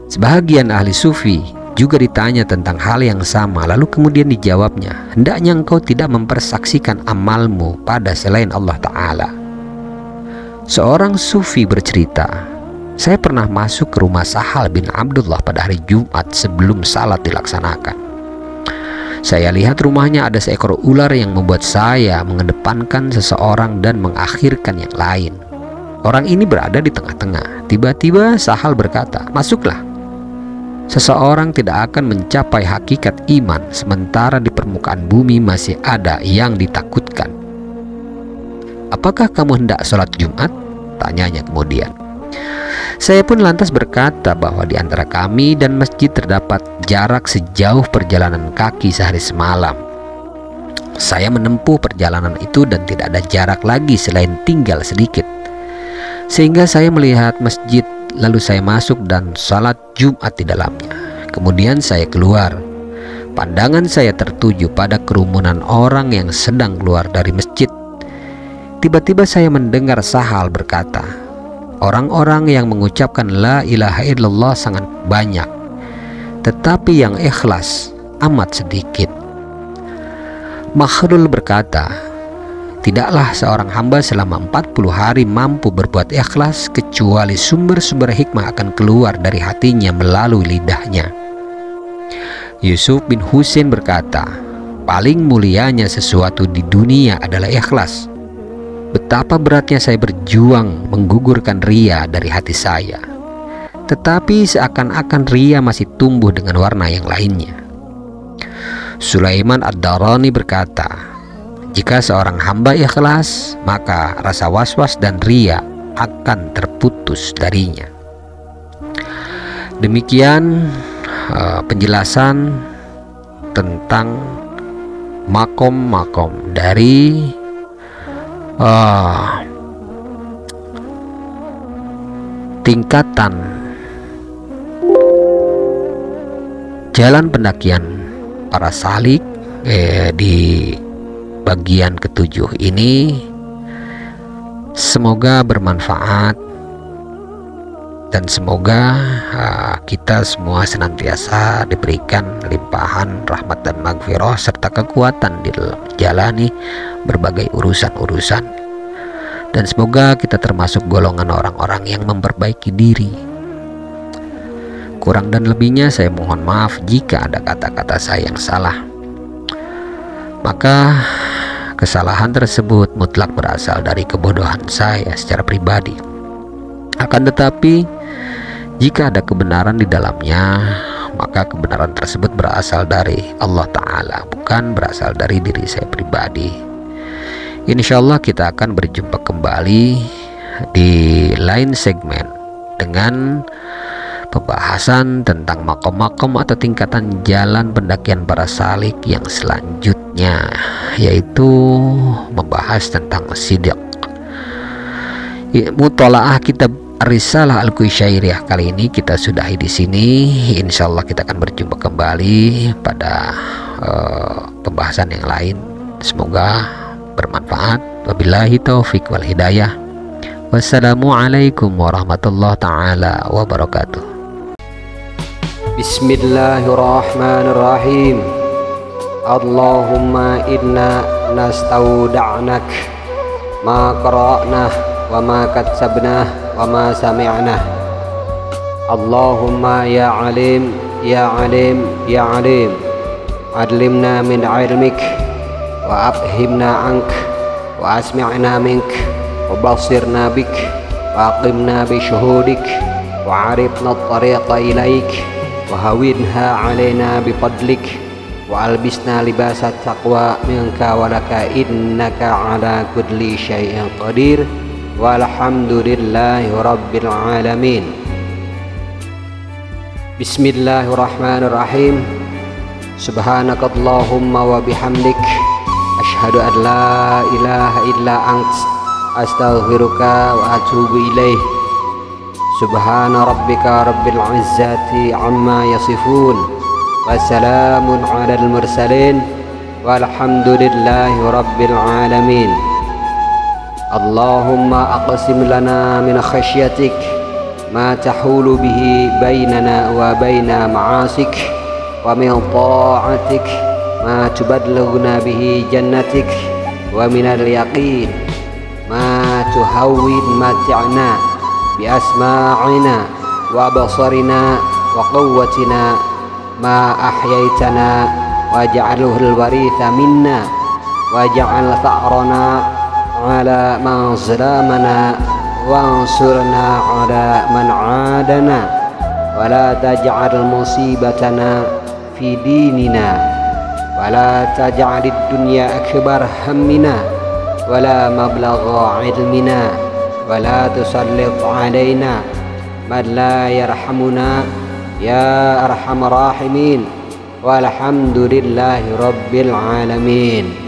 Sebahagian ahli sufi juga ditanya tentang hal yang sama, lalu kemudian dijawabnya, hendaknya engkau tidak mempersaksikan amalmu pada selain Allah Ta'ala. Seorang sufi bercerita, saya pernah masuk ke rumah Sahal bin Abdullah pada hari Jumat sebelum salat dilaksanakan. Saya lihat rumahnya ada seekor ular yang membuat saya mengedepankan seseorang dan mengakhirkan yang lain. Orang ini berada di tengah-tengah. Tiba-tiba Sahal berkata, masuklah. Seseorang tidak akan mencapai hakikat iman sementara di permukaan bumi masih ada yang ditakutkan. Apakah kamu hendak sholat Jumat? Tanyanya kemudian. Saya pun lantas berkata bahwa di antara kami dan masjid terdapat jarak sejauh perjalanan kaki sehari semalam. Saya menempuh perjalanan itu dan tidak ada jarak lagi selain tinggal sedikit. Sehingga saya melihat masjid, lalu saya masuk dan salat Jumat di dalamnya. Kemudian saya keluar. Pandangan saya tertuju pada kerumunan orang yang sedang keluar dari masjid. Tiba-tiba saya mendengar Sahal berkata, orang-orang yang mengucapkan la ilaha illallah sangat banyak, tetapi yang ikhlas amat sedikit. Makhrul berkata, tidaklah seorang hamba selama 40 hari mampu berbuat ikhlas kecuali sumber-sumber hikmah akan keluar dari hatinya melalui lidahnya. Yusuf bin Husain berkata, paling mulianya sesuatu di dunia adalah ikhlas. Betapa beratnya saya berjuang menggugurkan riya dari hati saya, tetapi seakan-akan riya masih tumbuh dengan warna yang lainnya. Sulaiman Ad-Darani berkata, jika seorang hamba ikhlas, maka rasa was-was dan riya akan terputus darinya. Demikian penjelasan tentang makom-makom dari tingkatan jalan pendakian para salik di bagian ketujuh ini. Semoga bermanfaat dan semoga kita semua senantiasa diberikan limpahan rahmat dan maghfirah serta kekuatan di dalam menjalani berbagai urusan-urusan, dan semoga kita termasuk golongan orang-orang yang memperbaiki diri. Kurang dan lebihnya saya mohon maaf jika ada kata-kata saya yang salah. Maka kesalahan tersebut mutlak berasal dari kebodohan saya secara pribadi. Akan tetapi jika ada kebenaran di dalamnya, maka kebenaran tersebut berasal dari Allah Ta'ala, bukan berasal dari diri saya pribadi. Insya Allah kita akan berjumpa kembali di lain segmen dengan pembahasan tentang makom-makom atau tingkatan jalan pendakian para salik yang selanjutnya, yaitu membahas tentang sidq. Mutolaah kitab Risalah Al-Qusairiyah kali ini kita sudahi di sini. Insya Allah kita akan berjumpa kembali pada pembahasan yang lain. Semoga bermanfaat. Wabillahi taufiq wal hidayah. Wassalamualaikum warahmatullahi taala wabarakatuh. Bismillahirrahmanirrahim. Allahumma inna nastauda'nak ma qara'nah wa ma katsabnah wa ma sami'na. Allahumma ya alim ya alim ya alim, adlimna min ilmik wa abhimna ank wa asmi'na mink wa basirna bik wa aqimna bi syuhudik wa arifna at-tariqa ilaik wa hawinha alaina bi fadlik wa albisna libasa taqwa minka wa laka innaka ala kulli syai'in qadir. Walhamdulillahi rabbil alamin. Bismillahirrahmanirrahim. Subhanakallahumma wa bihamdik, asyhadu an la ilaha illa ant, astaghfiruka wa atubu ilaih. Subhana rabbika rabbil izzati amma yasifun, wa salamun alal mursalin, walhamdulillahi rabbil alamin. Allahumma aqsim lana min khasyatik ma tahulu bihi bainana wa baina ma'asik, wa min ta'atik ma tubadlighuna bihi jannatik, wa min al-yaqin ma tuhawwin mat'ana bi asma'ina wa basarina wa quwwatina ma ahyaitana waj'alhu al-waritha minna waj'al tha'rana ala man zalamana wansurna ala man adana wa la taj'al musibatana fi dinina wa la taj'al ad-dunya akbar hammina wa la mablagha ilmina wa la tusallit alaina man la yarhamuna ya arhamar rahimin. Walhamdulillahi rabbil alamin.